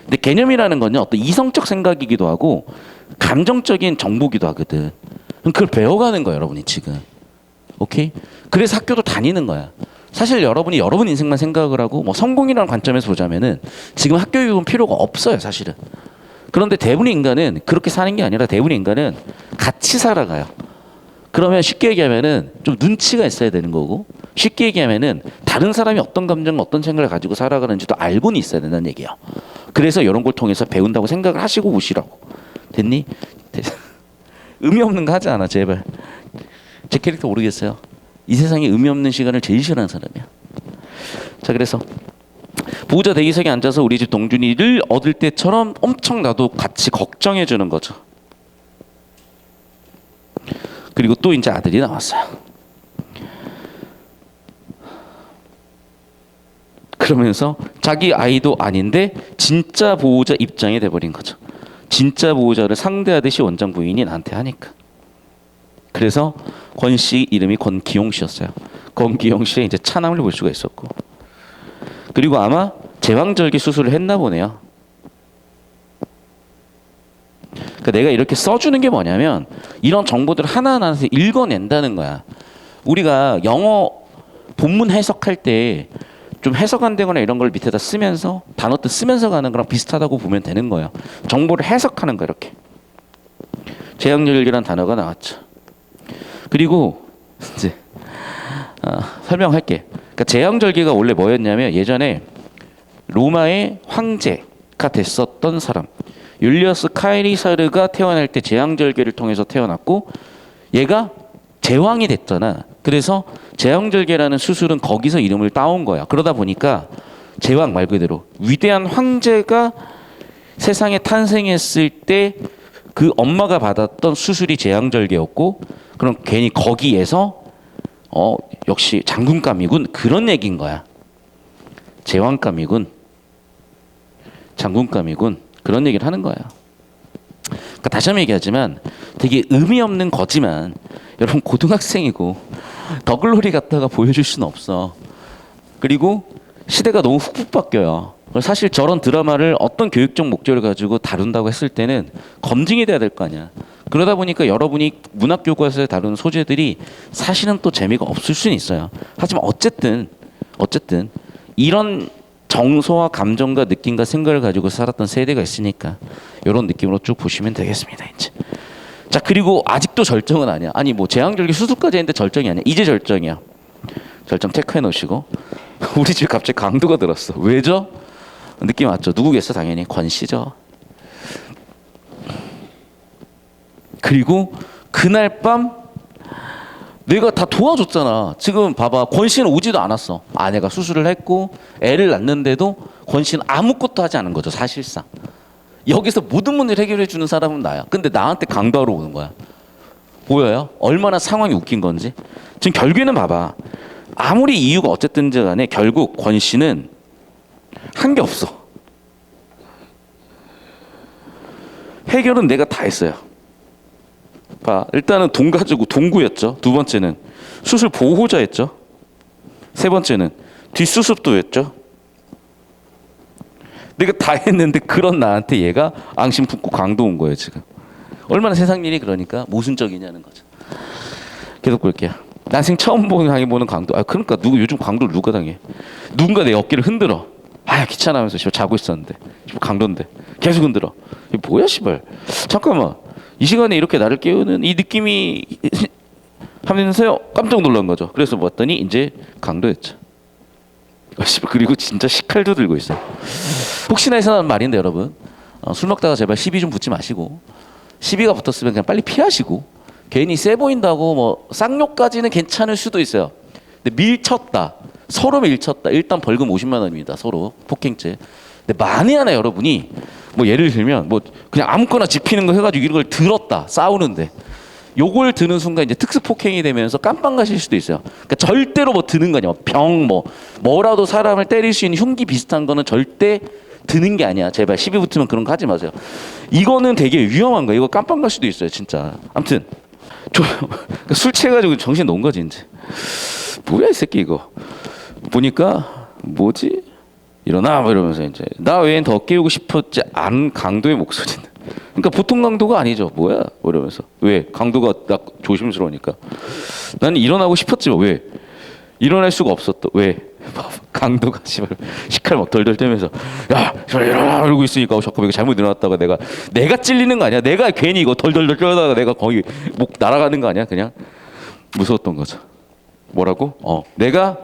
근데 개념이라는 건요. 어떤 이성적 생각이기도 하고 감정적인 정보기도 하거든. 그걸 배워가는 거야, 여러분이 지금. 오케이? 그래서 학교도 다니는 거야. 사실 여러분이 여러분 인생만 생각을 하고 뭐 성공이라는 관점에서 보자면은 지금 학교 교육은 필요가 없어요, 사실은. 그런데 대부분의 인간은 그렇게 사는 게 아니라 대부분의 인간은 같이 살아가요. 그러면 쉽게 얘기하면은 좀 눈치가 있어야 되는 거고 쉽게 얘기하면은 다른 사람이 어떤 감정, 어떤 생각을 가지고 살아가는지도 알고는 있어야 된다는 얘기예요. 그래서 이런 걸 통해서 배운다고 생각을 하시고 오시라고. 됐니? 의미 없는 거 하지 않아, 제발. 제 캐릭터 모르겠어요. 이 세상에 의미 없는 시간을 제일 싫어하는 사람이야. 자, 그래서 보호자 대기석에 앉아서 우리 집 동준이를 얻을 때처럼 엄청 나도 같이 걱정해 주는 거죠. 그리고 또 이제 아들이 나왔어요. 그러면서 자기 아이도 아닌데 진짜 보호자 입장이 돼버린 거죠. 진짜 보호자를 상대하듯이 원장 부인이 나한테 하니까. 그래서 권 씨 이름이 권기용 씨였어요. 권기용 씨의 이제 차남을 볼 수가 있었고. 그리고 아마 제왕절개 수술을 했나 보네요. 그러니까 내가 이렇게 써주는 게 뭐냐면 이런 정보들을 하나하나씩 읽어낸다는 거야. 우리가 영어 본문 해석할 때 좀 해석 안 되거나 이런 걸 밑에다 쓰면서 단어들 쓰면서 가는 거랑 비슷하다고 보면 되는 거예요. 정보를 해석하는 거 이렇게. 제왕절개라는 단어가 나왔죠. 그리고 이제 설명할게. 그러니까 제왕절개가 원래 뭐였냐면 예전에 로마의 황제가 됐었던 사람 율리어스 카이리사르가 태어날 때 제왕절개를 통해서 태어났고 얘가 제왕이 됐잖아. 그래서 제왕절개라는 수술은 거기서 이름을 따온 거야. 그러다 보니까 제왕 말 그대로 위대한 황제가 세상에 탄생했을 때 그 엄마가 받았던 수술이 제왕절개였고 그럼 괜히 거기에서 역시 장군감이군 그런 얘기인 거야. 제왕감이군 장군감이군 그런 얘기를 하는 거야. 그러니까 다시 한번 얘기하지만 되게 의미 없는 거지만 여러분 고등학생이고 더글로리 갖다가 보여줄 수는 없어. 그리고 시대가 너무 훅훅 바뀌어요. 사실 저런 드라마를 어떤 교육적 목적을 가지고 다룬다고 했을 때는 검증이 돼야 될 거 아니야. 그러다 보니까 여러분이 문학 교과서에 다루는 소재들이 사실은 또 재미가 없을 수는 있어요. 하지만 어쨌든 이런 정서와 감정과 느낌과 생각을 가지고 살았던 세대가 있으니까 이런 느낌으로 쭉 보시면 되겠습니다. 이제. 자 그리고 아직도 절정은 아니야. 아니 뭐 제왕절개 수술까지 했는데 절정이 아니야. 이제 절정이야. 절정 체크해 놓으시고 우리 집 갑자기 강도가 들었어. 왜죠? 느낌 왔죠? 누구겠어? 당연히 권 씨죠. 그리고 그날 밤 내가 다 도와줬잖아. 지금 봐봐. 권 씨는 오지도 않았어. 아내가 수술을 했고 애를 낳는데도 권 씨는 아무것도 하지 않은 거죠. 사실상. 여기서 모든 문제를 해결해 주는 사람은 나야. 근데 나한테 강도하러 오는 거야. 보여요? 얼마나 상황이 웃긴 건지. 지금 결국에는 봐봐. 아무리 이유가 어쨌든지 간에 결국 권 씨는 한 게 없어. 해결은 내가 다 했어요. 봐, 일단은 돈 가지고 동구였죠. 두 번째는 수술 보호자였죠. 세 번째는 뒷수습도 했죠. 내가 다 했는데 그런 나한테 얘가 앙심 품고 강도 온 거예요 지금. 얼마나 세상 일이 그러니까 모순적이냐는 거죠. 계속 볼게요. 난생 처음 당해보는 강도. 그러니까 요즘 강도를 누가 당해? 누군가 내 어깨를 흔들어. 귀찮아하면서 자고 있었는데 강도인데 계속 흔들어. 이게 뭐야 씨발. 잠깐만. 이 시간에 이렇게 나를 깨우는 이 느낌이 하면서요 깜짝 놀란 거죠. 그래서 봤더니 이제 강도였죠. 그리고 진짜 식칼도 들고 있어요. 혹시나 해서 하는 말인데 여러분 술 먹다가 제발 시비 좀 붙지 마시고 시비가 붙었으면 그냥 빨리 피하시고 괜히 세 보인다고 뭐 쌍욕까지는 괜찮을 수도 있어요. 근데 밀쳤다. 서로 밀쳤다. 일단 벌금 50만 원입니다. 서로 폭행죄. 근데 만에 하나 여러분이 뭐 예를 들면 뭐 그냥 아무거나 집히는 거 해가지고 이런 걸 들었다. 싸우는데 요걸 드는 순간 이제 특수 폭행이 되면서 깜빵 가실 수도 있어요. 그러니까 절대로 뭐 드는 거 아니야. 병 뭐라도 사람을 때릴 수 있는 흉기 비슷한 거는 절대 드는 게 아니야. 제발 시비 붙으면 그런 거 하지 마세요. 이거는 되게 위험한 거야. 이거 깜빵 갈 수도 있어요. 진짜. 아무튼 술 취해가지고 정신 놓은 거지 이제. 뭐야 이 새끼 이거. 보니까 뭐지? 일어나 뭐 이러면서 이제 나 외엔 더 깨우고 싶었지 않은 강도의 목소리는. 그러니까 보통 강도가 아니죠. 뭐야? 뭐 이러면서 왜? 강도가 나 조심스러우니까. 나는 일어나고 싶었지 뭐. 왜? 일어날 수가 없었다. 왜? 강도가 식칼 막 덜덜 떼면서 야 일어나 이러고 있으니까 자꾸 잘못 일어났다가 내가 찔리는 거 아니야? 내가 괜히 이거 덜덜덜 떨다가 내가 거기 목 날아가는 거 아니야? 그냥 무서웠던 거죠. 뭐라고? 내가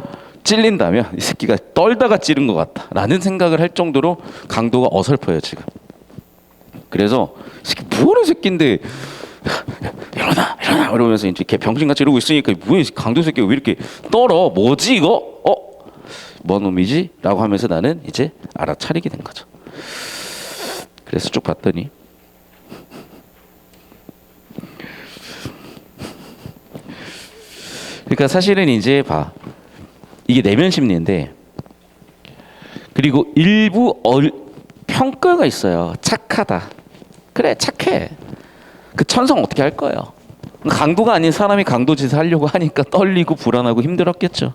찔린다면 이 새끼가 떨다가 찌른 것 같다라는 생각을 할 정도로 강도가 어설퍼요 지금. 그래서 이 새끼 뭐하는 새끼인데 일어나 이러면서 이제 걔 병신같이 이러고 있으니까 뭐야 강도 새끼가 왜 이렇게 떨어? 뭐지 이거? 뭔 놈이지? 라고 하면서 나는 이제 알아차리게 된 거죠. 그래서 쭉 봤더니 그러니까 사실은 이제 이게 내면 심리인데 그리고 일부 평가가 있어요. 착하다. 그래 착해. 그 천성 어떻게 할 거예요? 강도가 아닌 사람이 강도짓을 하려고 하니까 떨리고 불안하고 힘들었겠죠.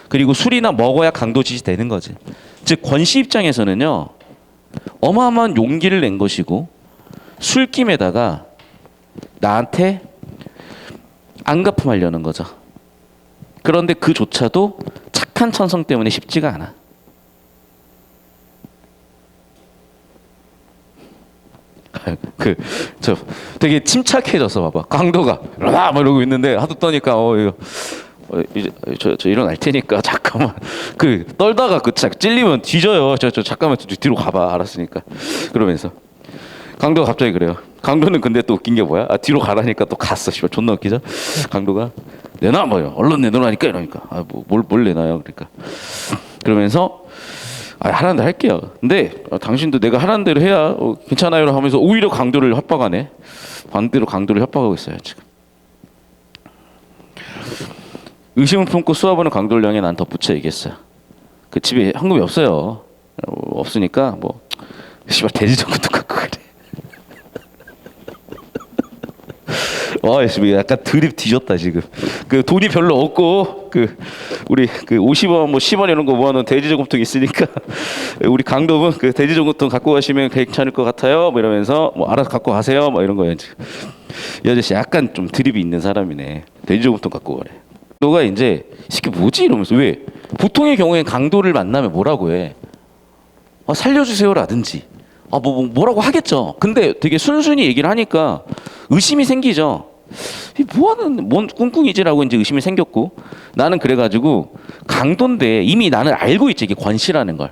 그리고 술이나 먹어야 강도짓이 되는 거지. 즉 권씨 입장에서는요. 어마어마한 용기를 낸 것이고 술김에다가 나한테 안갚음하려는 거죠. 그런데 그조차도 착한 천성 때문에 쉽지가 않아. 되게 침착해져서 봐봐. 강도가 막 이러고 있는데 하도 떠니까 이거 이제 저 일어날 테니까 잠깐만 그 떨다가 그 찔리면 뒤져요. 저 잠깐만 뒤로 가봐. 알았으니까. 그러면서 강도가 갑자기 그래요. 강도는 근데 또 웃긴 게 뭐야? 아, 뒤로 가라니까 또 갔어. 씨발 존나 웃기죠? 강도가 내놔 뭐요? 얼른 내놓으라니까 이러니까 뭘 내놔요? 그러니까 그러면서 하라는 대로 할게요. 근데 당신도 내가 하라는 대로 해야 괜찮아요 하면서 오히려 강도를 협박하네. 반대로 강도를 협박하고 있어요 지금. 의심을 품고 수화보는 강도를 향해 난 덧붙여 얘기했어요. 그 집에 현금이 없어요. 없으니까 뭐 씨발 돼지 정도 갖고 그래. 지금 약간 드립 뒤졌다 지금. 그 돈이 별로 없고 우리 50원 뭐 10원 이런 거 모아놓은 돼지 저금통 있으니까 우리 강도분 그 돼지 저금통 갖고 가시면 괜찮을 것 같아요. 뭐 이러면서 뭐 알아서 갖고 가세요. 뭐 이런 거예요 지금. 이 아저씨 약간 좀 드립이 있는 사람이네. 돼지 저금통 갖고 가래. 너가 이제 이 새끼 뭐지 이러면서 왜 보통의 경우엔 강도를 만나면 뭐라고 해? 살려주세요라든지 뭐라고 하겠죠. 근데 되게 순순히 얘기를 하니까 의심이 생기죠. 이 뭐하는 뭔 꿍꿍이지라고 이제 의심이 생겼고 나는 그래가지고 강도인데 이미 나는 알고 있지 이게 권씨라는 걸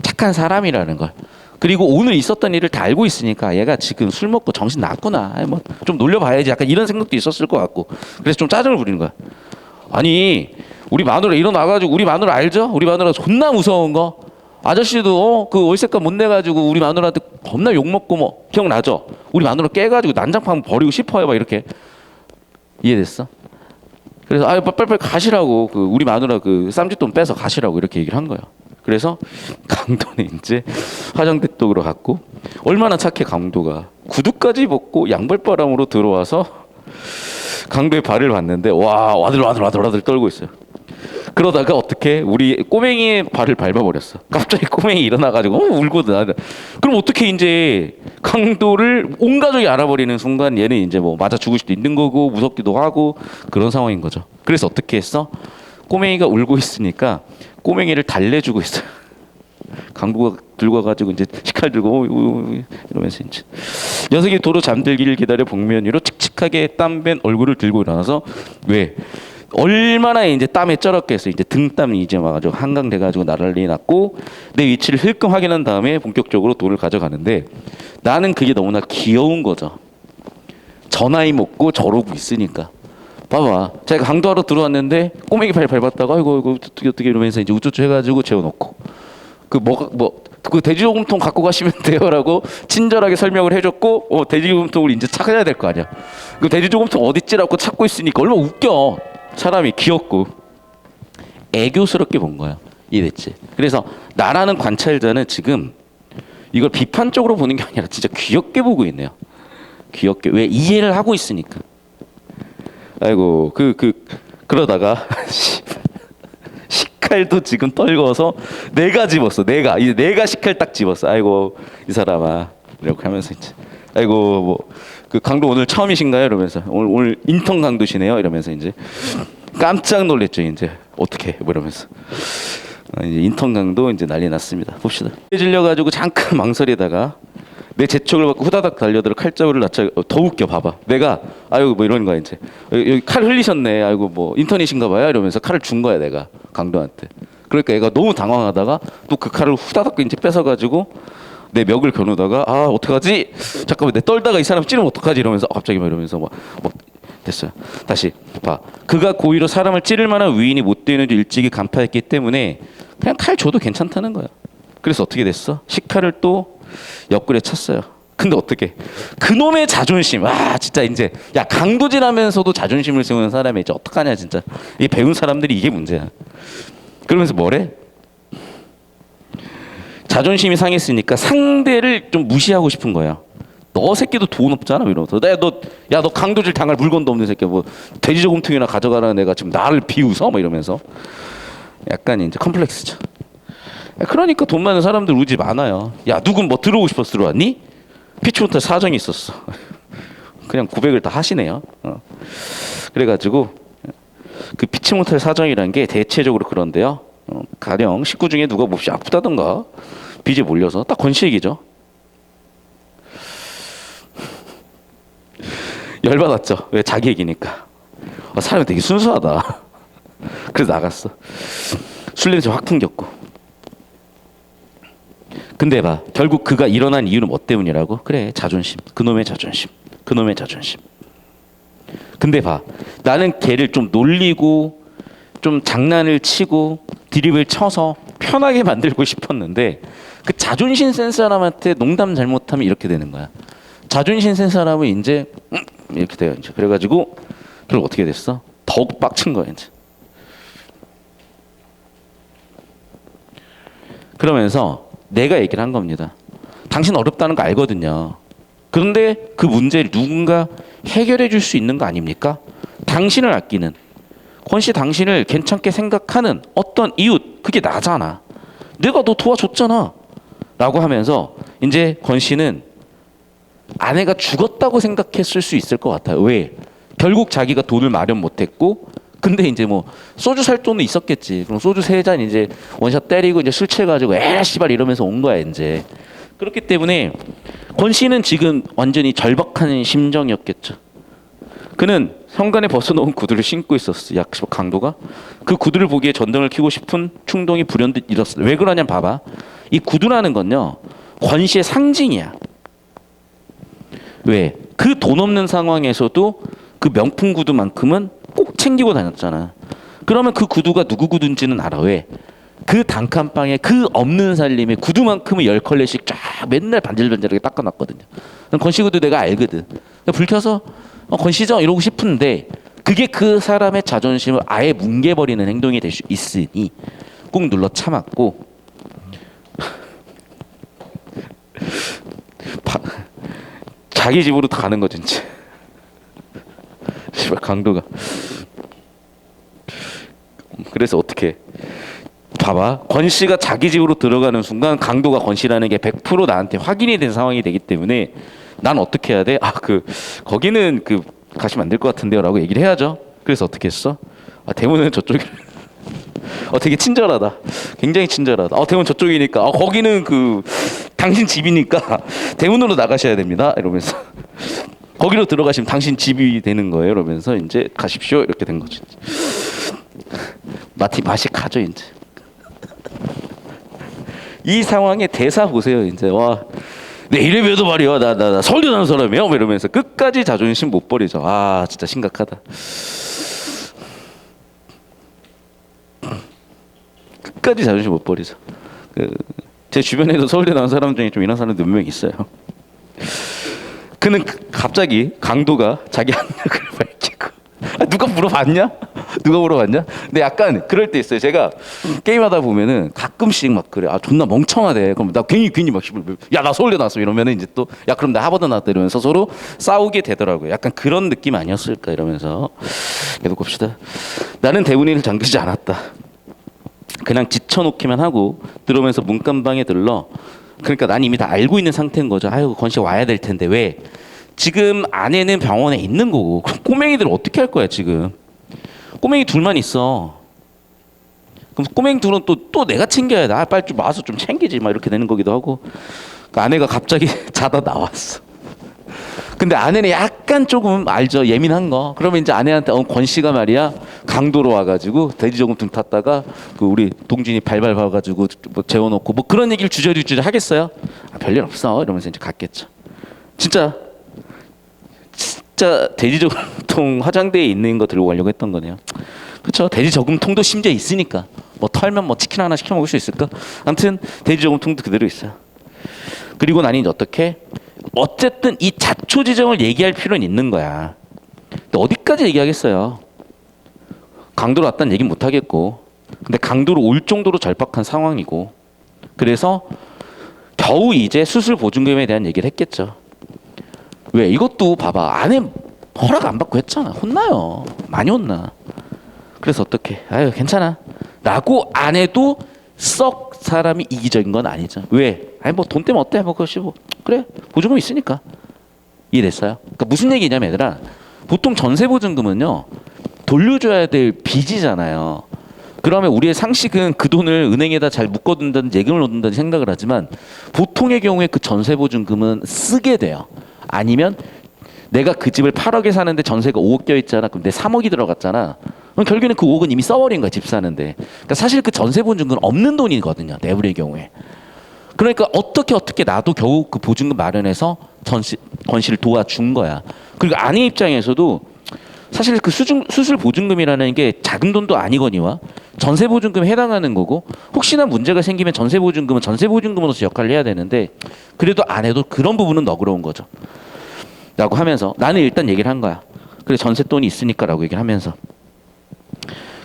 착한 사람이라는 걸 그리고 오늘 있었던 일을 다 알고 있으니까 얘가 지금 술 먹고 정신 났구나 뭐 좀 놀려봐야지 약간 이런 생각도 있었을 것 같고 그래서 좀 짜증을 부리는 거야. 아니 우리 마누라 일어나가지고 우리 마누라 알죠? 우리 마누라 존나 무서운 거 아저씨도 그 월세값 못 내가지고 우리 마누라한테 겁나 욕먹고 뭐 기억나죠? 우리 마누라 깨가지고 난장판 버리고 싶어요 막 이렇게. 이해됐어? 그래서 빨리 가시라고 그 우리 마누라 그 쌈짓돈 빼서 가시라고 이렇게 얘기를 한 거예요. 그래서 강도는 이제 화장대 쪽으로 갔고 얼마나 착해 강도가 구두까지 벗고 양발바람으로 들어와서 강도의 발을 봤는데 와 와들와들 떨고 있어요. 그러다가 어떻게 우리 꼬맹이의 발을 밟아버렸어. 갑자기 꼬맹이 일어나가지고 울고 나가. 그럼 어떻게 이제 강도를 온 가족이 알아버리는 순간 얘는 이제 뭐 맞아 죽을 수도 있는 거고 무섭기도 하고 그런 상황인 거죠. 그래서 어떻게 했어? 꼬맹이가 울고 있으니까 꼬맹이를 달래주고 있어요. 강도가 들고 와가지고 이제 식칼 들고 이러면서 이제 녀석이 도로 잠들기를 기다려 복면 위로 칙칙하게 땀밴 얼굴을 들고 일어나서 왜? 얼마나 이제 땀에 쩔었겠어. 이제 등땀이 이제 와가지고 한강 돼가지고 나란히 났고 내 위치를 흘끔 확인한 다음에 본격적으로 돈을 가져가는데 나는 그게 너무나 귀여운 거죠. 저 나이 먹고 저러고 있으니까. 봐봐. 제가 강도하러 들어왔는데 꼬맹이 발 밟았다가 아이고 어떻게 이러면서 이제 우쭈쭈 해가지고 재워놓고 그 돼지저금통 갖고 가시면 돼요라고 친절하게 설명을 해줬고 돼지저금통을 이제 찾아야 될 거 아니야. 그 돼지저금통 어딨지라고 찾고 있으니까 얼마나 웃겨. 사람이 귀엽고 애교스럽게 본 거야. 이해됐지? 그래서 나라는 관찰자는 지금 이걸 비판적으로 보는 게 아니라 진짜 귀엽게 보고 있네요. 귀엽게. 왜? 이해를 하고 있으니까. 아이고 그러다가 식칼도 지금 떨궈서 내가 집었어. 내가 식칼 딱 집었어. 아이고 이 사람아 이렇게 하면서 이제 아이고 뭐 그 강도 오늘 처음이신가요? 이러면서 오늘 인턴 강도시네요. 이러면서 이제 깜짝 놀랐죠. 이제 어떻게 뭐 이러면서 이제 인턴 강도 이제 난리 났습니다. 봅시다. 질려가지고 잠깐 망설이다가 내 재촉을 받고 후다닥 달려들어 칼자루를 낳자. 더 웃겨. 봐봐. 내가 아이고 뭐 이러는 거야 이제. 여기 칼 흘리셨네. 아이고 뭐 인턴이신가 봐요. 이러면서 칼을 준 거야 내가 강도한테. 그러니까 얘가 너무 당황하다가 또 그 칼을 후다닥 이제 뺏어가지고 내 멱을 겨누다가 어떡하지? 잠깐만 내 떨다가 이 사람 찌르면 어떡하지? 이러면서 갑자기 막 이러면서 막 됐어요. 다시 봐. 그가 고의로 사람을 찌를 만한 위인이 못 되는 줄 일찍이 간파했기 때문에 그냥 칼 줘도 괜찮다는 거야. 그래서 어떻게 됐어? 식칼을 또 옆구리에 쳤어요. 근데 어떻게? 그놈의 자존심. 진짜 이제 야 강도질하면서도 자존심을 세우는 사람이 이제 어떡하냐 진짜. 이 배운 사람들이 이게 문제야. 그러면서 뭐래? 자존심이 상했으니까 상대를 좀 무시하고 싶은 거야. 너 새끼도 돈 없잖아 이러면서 너 강도질 당할 물건도 없는 새끼 뭐 돼지 저금통이나 가져가라는 애가 지금 나를 비웃어 뭐 이러면서 약간 이제 컴플렉스죠. 그러니까 돈 많은 사람들 우리 집 많아요. 야 누군 뭐 들어오고 싶어서 들어왔니? 피치 못할 사정이 있었어. 그냥 고백을 다 하시네요. 그래가지고 그 피치 못할 사정이라는 게 대체적으로 그런데요. 가령 식구 중에 누가 몹시 아프다던가 빚에 몰려서 딱 권씨 얘기죠. 열받았죠. 왜? 자기 얘기니까. 사람이 되게 순수하다. 그래서 나갔어. 술 냄새 확 풍겼고. 근데 봐, 결국 그가 일어난 이유는 뭐 때문이라고? 그래, 자존심. 그놈의 자존심. 그놈의 자존심. 근데 봐, 나는 걔를 좀 놀리고 좀 장난을 치고 드립을 쳐서 편하게 만들고 싶었는데 그 자존심 센 사람한테 농담 잘못하면 이렇게 되는 거야. 자존심 센 사람은 이제 이렇게 돼요. 이제 그래가지고 결국 어떻게 됐어? 더욱 빡친 거야 이제. 그러면서 내가 얘기를 한 겁니다. 당신 어렵다는 거 알거든요. 그런데 그 문제를 누군가 해결해 줄 수 있는 거 아닙니까? 당신을 아끼는, 권 씨 당신을 괜찮게 생각하는 어떤 이웃, 그게 나잖아. 내가 너 도와줬잖아. 라고 하면서 이제 권 씨는 아내가 죽었다고 생각했을 수 있을 것 같아요. 왜? 결국 자기가 돈을 마련 못했고, 근데 이제 뭐 소주 살 돈은 있었겠지. 그럼 소주 3잔 이제 원샷 때리고 이제 술 취해가지고 에라 씨발 이러면서 온 거야 이제. 그렇기 때문에 권 씨는 지금 완전히 절박한 심정이었겠죠. 그는 현관에 벗어놓은 구두를 신고 있었어. 약 강도가. 그 구두를 보기에 전등을 켜고 싶은 충동이 불현듯 일었어. 왜 그러냐면 봐봐. 이 구두라는 건요, 권 씨의 상징이야. 왜? 그 돈 없는 상황에서도 그 명품 구두만큼은 꼭 챙기고 다녔잖아. 그러면 그 구두가 누구 구두인지는 알아. 왜? 그 단칸방에 그 없는 살림에 구두만큼은 10컬레씩 쫙 맨날 반질반질하게 닦아놨거든요. 권씨 구두 내가 알거든. 불 켜서 권씨죠 이러고 싶은데 그게 그 사람의 자존심을 아예 뭉개버리는 행동이 될 수 있으니 꾹 눌러 참았고 자기 집으로 다 가는 거지 진짜. 씨발 강도가. 그래서 어떻게 봐봐, 권 씨가 자기 집으로 들어가는 순간 강도가 권 씨라는 게 100% 나한테 확인이 된 상황이 되기 때문에 난 어떻게 해야 돼? 거기는 가시면 안 될 것 같은데요라고 얘기를 해야죠. 그래서 어떻게 했어? 대문은 저쪽이. 되게 친절하다. 굉장히 친절하다. 대문 저쪽이니까. 거기는 당신 집이니까 대문으로 나가셔야 됩니다. 이러면서 거기로 들어가시면 당신 집이 되는 거예요. 이러면서 이제 가십시오. 이렇게 된 거죠. 맛이 가죠 이제. 이 상황의 대사 보세요. 이제 와, 내 이래봬도 말이야. 나 서울대 나는 사람이야. 이러면서 끝까지 자존심 못 버리죠. 진짜 심각하다. 끝까지 자존심 못 버리죠. 제 주변에도 서울대 나온 사람 중에 좀 이런 사람들 몇 명 있어요. 그는 갑자기 강도가 자기 학력을 밝히고 누가 물어봤냐? 근데 약간 그럴 때 있어요. 제가 게임하다 보면은 가끔씩 막 그래. 존나 멍청하대. 그럼 나 괜히 막 야, 나 서울대 나왔어. 이러면은 이제 또 야, 그럼 나 하버드 나왔다. 이러면서 서로 싸우게 되더라고요. 약간 그런 느낌 아니었을까 이러면서 계속 봅시다. 나는 대문을 잠그지 않았다. 그냥 지쳐놓기만 하고 들어오면서 문간방에 들러. 그러니까 난 이미 다 알고 있는 상태인 거죠. 권 씨 와야 될 텐데 왜? 지금 아내는 병원에 있는 거고 그럼 꼬맹이들 어떻게 할 거야 지금? 꼬맹이 둘만 있어. 그럼 꼬맹이 둘은 또 내가 챙겨야 돼. 빨리 좀 와서 좀 챙기지 막 이렇게 되는 거기도 하고. 그러니까 아내가 갑자기 자다 나왔어. 근데 아내는 약간 조금 알죠, 예민한 거. 그러면 이제 아내한테 권 씨가 말이야 강도로 와가지고 돼지 저금통 탔다가 우리 동진이 발발 봐가지고 뭐 재워놓고 뭐 그런 얘기를 주저리주저 하겠어요? 별일 없어 이러면서 이제 갔겠죠. 진짜 돼지 저금통 화장대에 있는 거 들고 가려고 했던 거네요. 그렇죠. 돼지 저금통도 심지어 있으니까 뭐 털면 뭐 치킨 하나 시켜 먹을 수 있을까? 아무튼 돼지 저금통도 그대로 있어요. 그리고 난 이제 어쨌든 이 자초지정을 얘기할 필요는 있는 거야. 근데 어디까지 얘기하겠어요? 강도로 왔다는 얘기는 못 하겠고, 근데 강도로 올 정도로 절박한 상황이고, 그래서 겨우 이제 수술 보증금에 대한 얘기를 했겠죠. 왜? 이것도 봐봐. 아내 허락 안 받고 했잖아. 혼나요. 많이 혼나. 그래서 어떻게? 괜찮아. 라고 안 해도 썩 사람이 이기적인 건 아니죠. 왜? 뭐 돈 때문에 어때? 뭐 그것이 뭐 그래 보증금 있으니까. 이해됐어요? 그러니까 무슨 얘기냐면 얘들아, 보통 전세 보증금은요 돌려줘야 될 빚이잖아요. 그러면 우리의 상식은 그 돈을 은행에다 잘 묶어둔다든지 예금을 넣는다든지 생각을 하지만 보통의 경우에 그 전세 보증금은 쓰게 돼요. 아니면 내가 그 집을 8억에 사는데 전세가 5억 껴 있잖아. 그럼 내 3억이 들어갔잖아. 그럼 결국에는 그 5억은 이미 써버린 거야, 집 사는데. 그러니까 사실 그 전세 보증금은 없는 돈이거든요, 내부의 경우에. 그러니까 어떻게 나도 겨우 그 보증금 마련해서 권 씨를 도와준 거야. 그리고 아내 입장에서도 사실 그 수술 보증금이라는 게 작은 돈도 아니거니와 전세 보증금에 해당하는 거고, 혹시나 문제가 생기면 전세 보증금은 전세 보증금으로서 역할을 해야 되는데, 그래도 아내도 그런 부분은 너그러운 거죠. 라고 하면서 나는 일단 얘기를 한 거야. 그래, 전세돈이 있으니까라고 얘기를 하면서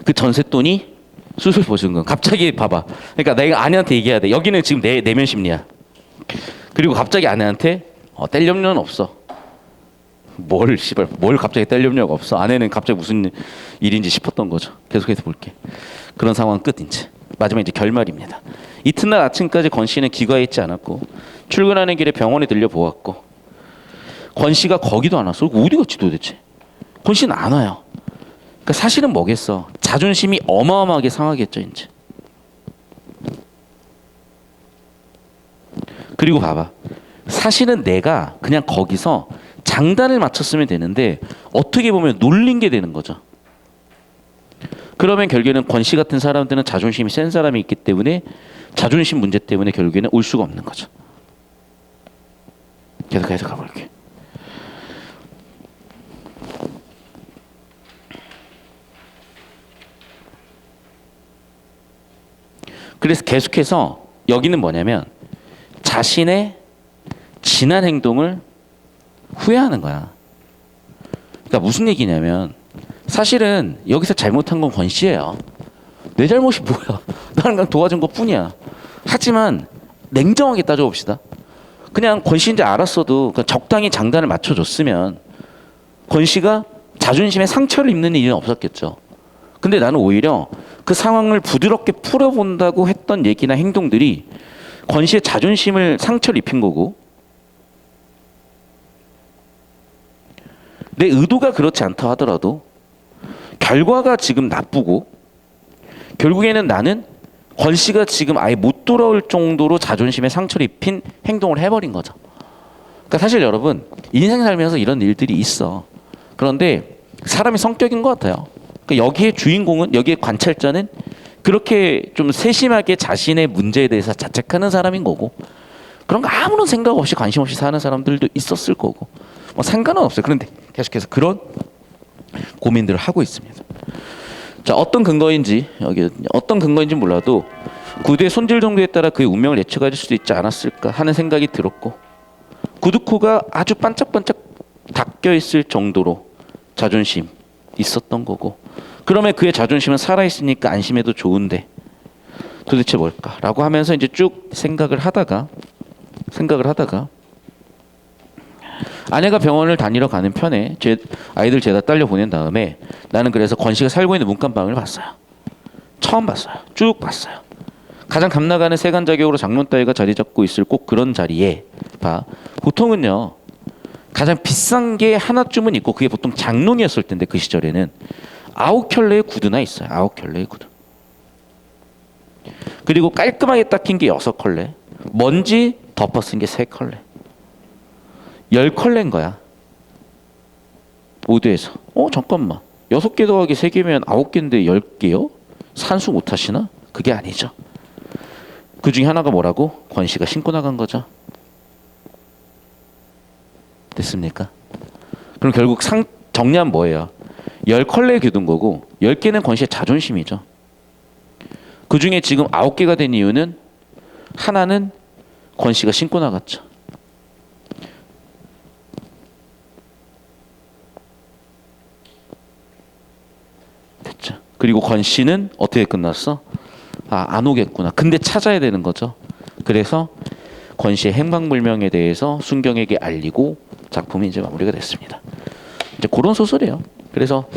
그 전세돈이 수술 보증금. 갑자기 봐봐. 그러니까 내가 아내한테 얘기해야 돼. 여기는 지금 내면 심리야. 그리고 갑자기 아내한테 뗄 염려는 없어. 뭘 갑자기 뗄 염려가 없어. 아내는 갑자기 무슨 일인지 싶었던 거죠. 계속해서 볼게. 그런 상황 끝 이제. 마지막 이제 결말입니다. 이튿날 아침까지 권 씨는 귀가해 있지 않았고, 출근하는 길에 병원에 들려 보았고, 권 씨가 거기도 안 왔어. 어디 갔지 도대체? 권 씨는 안 와요. 그러니까 사실은 뭐겠어. 자존심이 어마어마하게 상하겠죠 이제. 그리고 봐봐. 사실은 내가 그냥 거기서 장단을 맞췄으면 되는데 어떻게 보면 놀린 게 되는 거죠. 그러면 결국에는 권 씨 같은 사람들은 자존심이 센 사람이 있기 때문에 자존심 문제 때문에 결국에는 올 수가 없는 거죠. 계속해서 가볼게. 그래서 계속해서 여기는 뭐냐면 자신의 지난 행동을 후회하는 거야. 그러니까 무슨 얘기냐면 사실은 여기서 잘못한 건 권 씨예요. 내 잘못이 뭐야? 나는 그냥 도와준 것 뿐이야. 하지만 냉정하게 따져봅시다. 그냥 권 씨인지 알았어도 적당히 장단을 맞춰줬으면 권 씨가 자존심에 상처를 입는 일은 없었겠죠. 근데 나는 오히려 그 상황을 부드럽게 풀어본다고 했던 얘기나 행동들이 권 씨의 자존심을 상처를 입힌 거고, 내 의도가 그렇지 않다 하더라도 결과가 지금 나쁘고, 결국에는 나는 권 씨가 지금 아예 못 돌아올 정도로 자존심에 상처를 입힌 행동을 해버린 거죠. 그러니까 사실 여러분 인생 살면서 이런 일들이 있어. 그런데 사람의 성격인 것 같아요. 그러니까 여기에 주인공은, 여기에 관찰자는 그렇게 좀 세심하게 자신의 문제에 대해서 자책하는 사람인 거고, 그런 거 아무런 생각 없이 관심 없이 사는 사람들도 있었을 거고, 뭐 상관은 없어요. 그런데 계속해서 그런 고민들을 하고 있습니다. 자, 어떤 근거인지 몰라도 구두의 손질 정도에 따라 그의 운명을 예측할 수도 있지 않았을까 하는 생각이 들었고, 구두코가 아주 반짝반짝 닦여 있을 정도로 자존심 있었던 거고, 그러면 그의 자존심은 살아있으니까 안심해도 좋은데 도대체 뭘까라고 하면서 이제 쭉 생각을 하다가 아내가 병원을 다니러 가는 편에 제 아이들 죄다 딸려 보낸 다음에 나는 그래서 권 씨가 살고 있는 문간방을 봤어요. 처음 봤어요. 쭉 봤어요. 가장 값나가는 세간 자격으로 장롱 따위가 자리 잡고 있을 꼭 그런 자리에 보통은요 가장 비싼 게 하나쯤은 있고, 그게 보통 장롱이었을 텐데 그 시절에는 9켤레의 구두나 있어요. 9켤레의 구두. 그리고 깔끔하게 닦인 게 6컬레, 먼지 덮어 쓴 게 3컬레, 10컬레인 거야. 모두에서. 잠깐만. 6개 더하기 3개면 9개인데 10개요? 산수 못 하시나? 그게 아니죠. 그 중에 하나가 뭐라고? 권 씨가 신고 나간 거죠. 됐습니까? 그럼 결국 정리하면 뭐예요? 10컬레의 규둔 거고 10개는 권 씨의 자존심이죠. 그 중에 지금 9개가 된 이유는 하나는 권 씨가 신고 나갔죠. 됐죠. 그리고 권 씨는 어떻게 끝났어? 안 오겠구나. 근데 찾아야 되는 거죠. 그래서 권 씨의 행방불명에 대해서 순경에게 알리고 작품이 이제 마무리가 됐습니다. 이제 그런 소설이에요. 그래서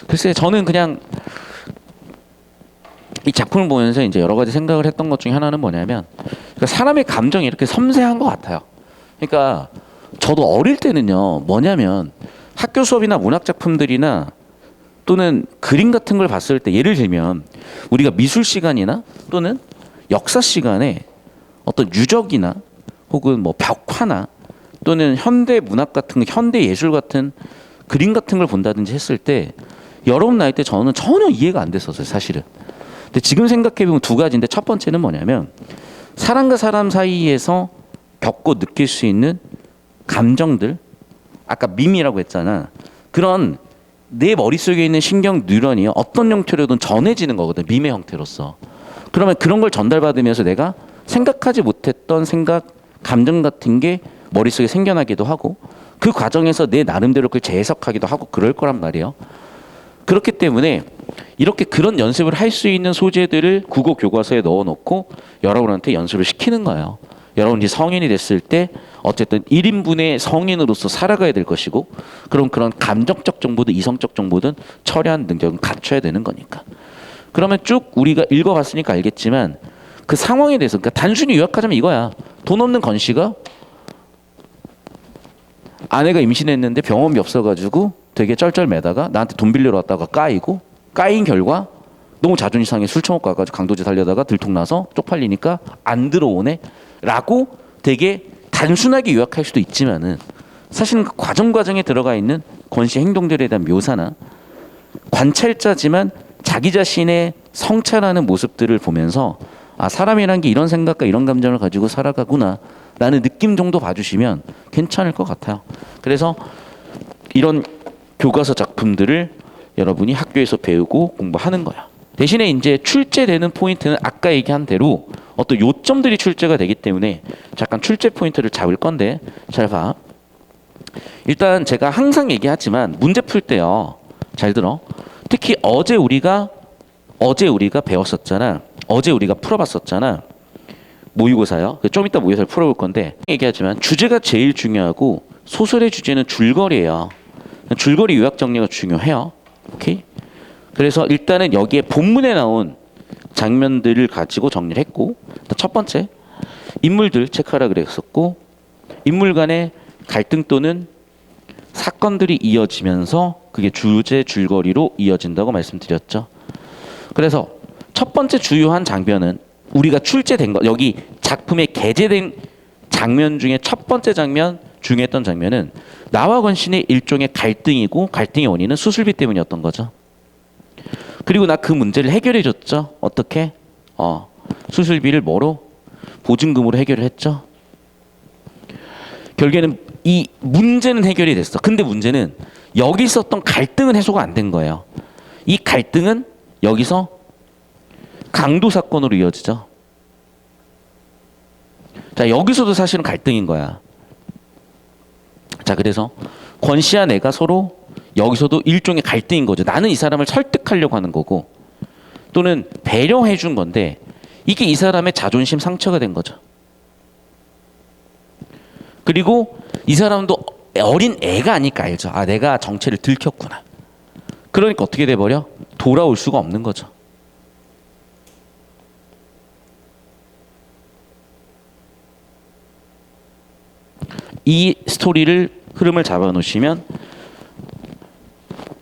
글쎄 저는 그냥 이 작품을 보면서 이제 여러 가지 생각을 했던 것 중에 하나는 뭐냐면, 그러니까 사람의 감정이 이렇게 섬세한 것 같아요. 그러니까 저도 어릴 때는요 뭐냐면 학교 수업이나 문학 작품들이나 또는 그림 같은 걸 봤을 때, 예를 들면 우리가 미술 시간이나 또는 역사 시간에 어떤 유적이나 혹은 뭐 벽화나 또는 현대 문학 같은 거, 현대 예술 같은 그림 같은 걸 본다든지 했을 때 여러분 나이 때 저는 전혀 이해가 안 됐었어요, 사실은. 근데 지금 생각해보면 두 가지인데, 첫 번째는 뭐냐면 사람과 사람 사이에서 겪고 느낄 수 있는 감정들, 아까 밈이라고 했잖아. 그런 내 머릿속에 있는 신경 뉴런이 어떤 형태로든 전해지는 거거든, 밈의 형태로서. 그러면 그런 걸 전달받으면서 내가 생각하지 못했던 생각, 감정 같은 게 머릿속에 생겨나기도 하고, 그 과정에서 내 나름대로 그걸 재해석하기도 하고 그럴 거란 말이에요. 그렇기 때문에 이렇게 그런 연습을 할 수 있는 소재들을 국어 교과서에 넣어놓고 여러분한테 연습을 시키는 거예요. 여러분이 성인이 됐을 때 어쨌든 1인분의 성인으로서 살아가야 될 것이고, 그럼 그런 감정적 정보든 이성적 정보든 처리하는 능력은 갖춰야 되는 거니까. 그러면 쭉 우리가 읽어봤으니까 알겠지만 그 상황에 대해서, 그러니까 단순히 요약하자면 이거야. 돈 없는 건 씨가 아내가 임신했는데 병원비 없어가지고 되게 쩔쩔매다가 나한테 돈 빌리러 왔다가 까인 결과 너무 자존심 상해 술 처먹고 와가지고 강도질 달려다가 들통나서 쪽팔리니까 안 들어오네 라고 되게 단순하게 요약할 수도 있지만은, 사실은 그 과정에 들어가 있는 권 씨 행동들에 대한 묘사나 관찰자지만 자기 자신의 성찰하는 모습들을 보면서 아, 사람이란 게 이런 생각과 이런 감정을 가지고 살아가구나 라는 느낌 정도 봐주시면 괜찮을 것 같아요. 그래서 이런 교과서 작품들을 여러분이 학교에서 배우고 공부하는 거야. 대신에 이제 출제되는 포인트는 아까 얘기한 대로 어떤 요점들이 출제가 되기 때문에 잠깐 출제 포인트를 잡을 건데, 잘 봐. 일단 제가 항상 얘기하지만 문제 풀 때요, 잘 들어. 특히 어제 우리가 배웠었잖아. 어제 우리가 풀어봤었잖아. 모의고사요. 좀 이따 모의고사를 풀어볼 건데, 얘기하지만 주제가 제일 중요하고 소설의 주제는 줄거리예요. 줄거리 요약 정리가 중요해요. 오케이? 그래서 일단은 여기에 본문에 나온 장면들을 가지고 정리를 했고, 첫 번째 인물들 체크하라 그랬었고, 인물 간의 갈등 또는 사건들이 이어지면서 그게 주제 줄거리로 이어진다고 말씀드렸죠. 그래서 첫 번째 주요한 장면은 우리가 출제된 거, 여기 작품에 게재된 장면 중에 첫 번째 장면, 중요했던 장면은 나와 권신의 일종의 갈등이고, 갈등의 원인은 수술비 때문이었던 거죠. 그리고 나 그 문제를 해결해 줬죠. 어떻게? 수술비를 뭐로? 보증금으로 해결을 했죠. 결국에는 이 문제는 해결이 됐어. 근데 문제는 여기 있었던 갈등은 해소가 안 된 거예요. 이 갈등은 여기서 강도 사건으로 이어지죠. 자, 여기서도 사실은 갈등인 거야. 자, 그래서 권 씨와 내가 서로 여기서도 일종의 갈등인 거죠. 나는 이 사람을 설득하려고 하는 거고, 또는 배려해 준 건데, 이게 이 사람의 자존심 상처가 된 거죠. 그리고 이 사람도 어린 애가 아니까 알죠. 아, 내가 정체를 들켰구나. 그러니까 어떻게 돼버려? 돌아올 수가 없는 거죠. 이 스토리를 흐름을 잡아놓으시면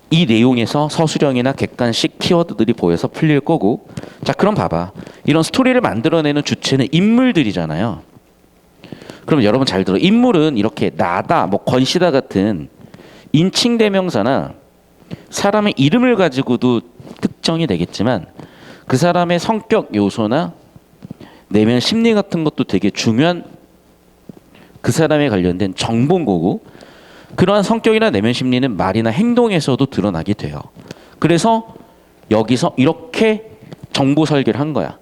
이 내용에서 서술형이나 객관식 키워드들이 보여서 풀릴 거고, 자, 그럼 봐봐. 이런 스토리를 만들어내는 주체는 인물들이잖아요. 그럼 여러분 잘 들어. 인물은 이렇게 나다, 뭐 권시다 같은 인칭 대명사나 사람의 이름을 가지고도 특정이 되겠지만, 그 사람의 성격 요소나 내면 심리 같은 것도 되게 중요한 그 사람에 관련된 정보인 거고, 그러한 성격이나 내면 심리는 말이나 행동에서도 드러나게 돼요. 그래서 여기서 이렇게 정보 설계를 한 거야.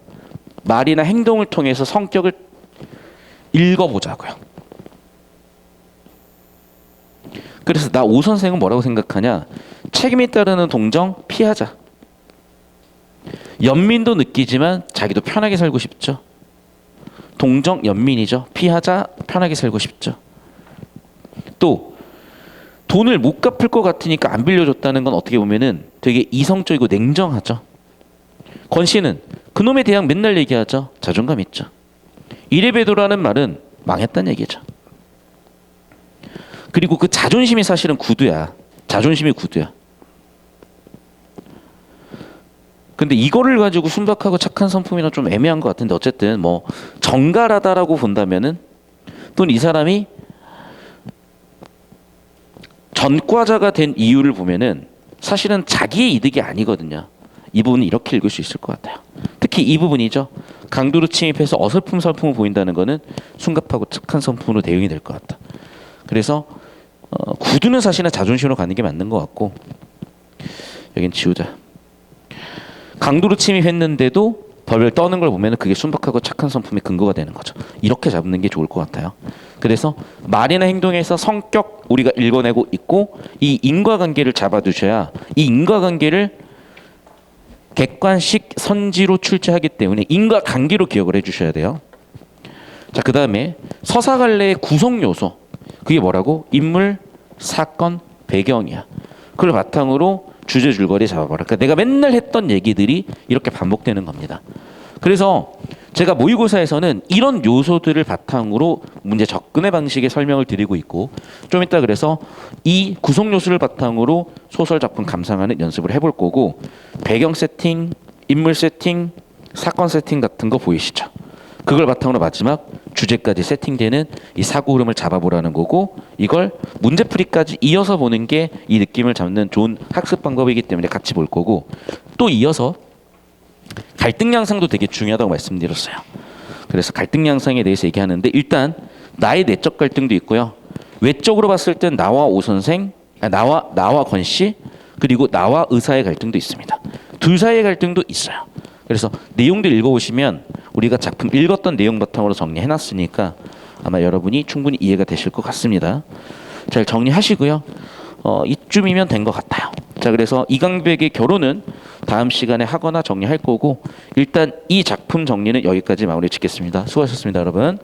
말이나 행동을 통해서 성격을 읽어보자고요. 그래서 나 오 선생은 뭐라고 생각하냐? 책임이 따르는 동정 피하자. 연민도 느끼지만 자기도 편하게 살고 싶죠. 동정 연민이죠. 피하자, 편하게 살고 싶죠. 또 돈을 못 갚을 것 같으니까 안 빌려줬다는 건 어떻게 보면은 되게 이성적이고 냉정하죠. 권 씨는 그놈의 대학 맨날 얘기하죠. 자존감 있죠. 이래봬도라는 말은 망했다는 얘기죠. 그리고 그 자존심이 사실은 구두야. 자존심이 구두야. 근데 이거를 가지고 순박하고 착한 성품이나 좀 애매한 것 같은데, 어쨌든 뭐 정갈하다라고 본다면은, 또는 이 사람이 전과자가 된 이유를 보면은 사실은 자기의 이득이 아니거든요. 이 부분은 이렇게 읽을 수 있을 것 같아요. 특히 이 부분이죠. 강도로 침입해서 어설픔 보인다는 거는 숨갑하고 착한 성품으로 대응이 될 것 같다. 그래서 구두는 사실은 자존심으로 가는 게 맞는 것 같고, 여긴 지우자. 강도로 침입했는데도 벌벌 떠는 걸 보면 그게 순박하고 착한 성품의 근거가 되는 거죠. 이렇게 잡는 게 좋을 것 같아요. 그래서 말이나 행동에서 성격 우리가 읽어내고 있고, 이 인과관계를 잡아두셔야 이 인과관계를 객관식 선지로 출제하기 때문에 인과관계로 기억을 해주셔야 돼요. 자, 그 다음에 서사갈래의 구성 요소, 그게 뭐라고? 인물, 사건, 배경이야. 그걸 바탕으로 주제 줄거리 잡아봐라. 그러니까 내가 맨날 했던 얘기들이 이렇게 반복되는 겁니다. 그래서 제가 모의고사에서는 이런 요소들을 바탕으로 문제 접근의 방식의 설명을 드리고 있고, 좀 이따 그래서 이 구성 요소를 바탕으로 소설 작품 감상하는 연습을 해볼 거고, 배경 세팅, 인물 세팅, 사건 세팅 같은 거 보이시죠? 그걸 바탕으로 마지막 주제까지 세팅되는 이 사고 흐름을 잡아보라는 거고, 이걸 문제풀이까지 이어서 보는 게 이 느낌을 잡는 좋은 학습 방법이기 때문에 같이 볼 거고, 또 이어서 갈등 양상도 되게 중요하다고 말씀드렸어요. 그래서 갈등 양상에 대해서 얘기하는데, 일단 나의 내적 갈등도 있고요. 외적으로 봤을 땐 나와 오 선생, 나와 권 씨, 그리고 나와 의사의 갈등도 있습니다. 둘 사이의 갈등도 있어요. 그래서 내용들 읽어보시면 우리가 작품 읽었던 내용 바탕으로 정리해놨으니까 아마 여러분이 충분히 이해가 되실 것 같습니다. 잘 정리하시고요. 이쯤이면 된 것 같아요. 자, 그래서 이강백의 결혼은 다음 시간에 하거나 정리할 거고, 일단 이 작품 정리는 여기까지 마무리 짓겠습니다. 수고하셨습니다, 여러분.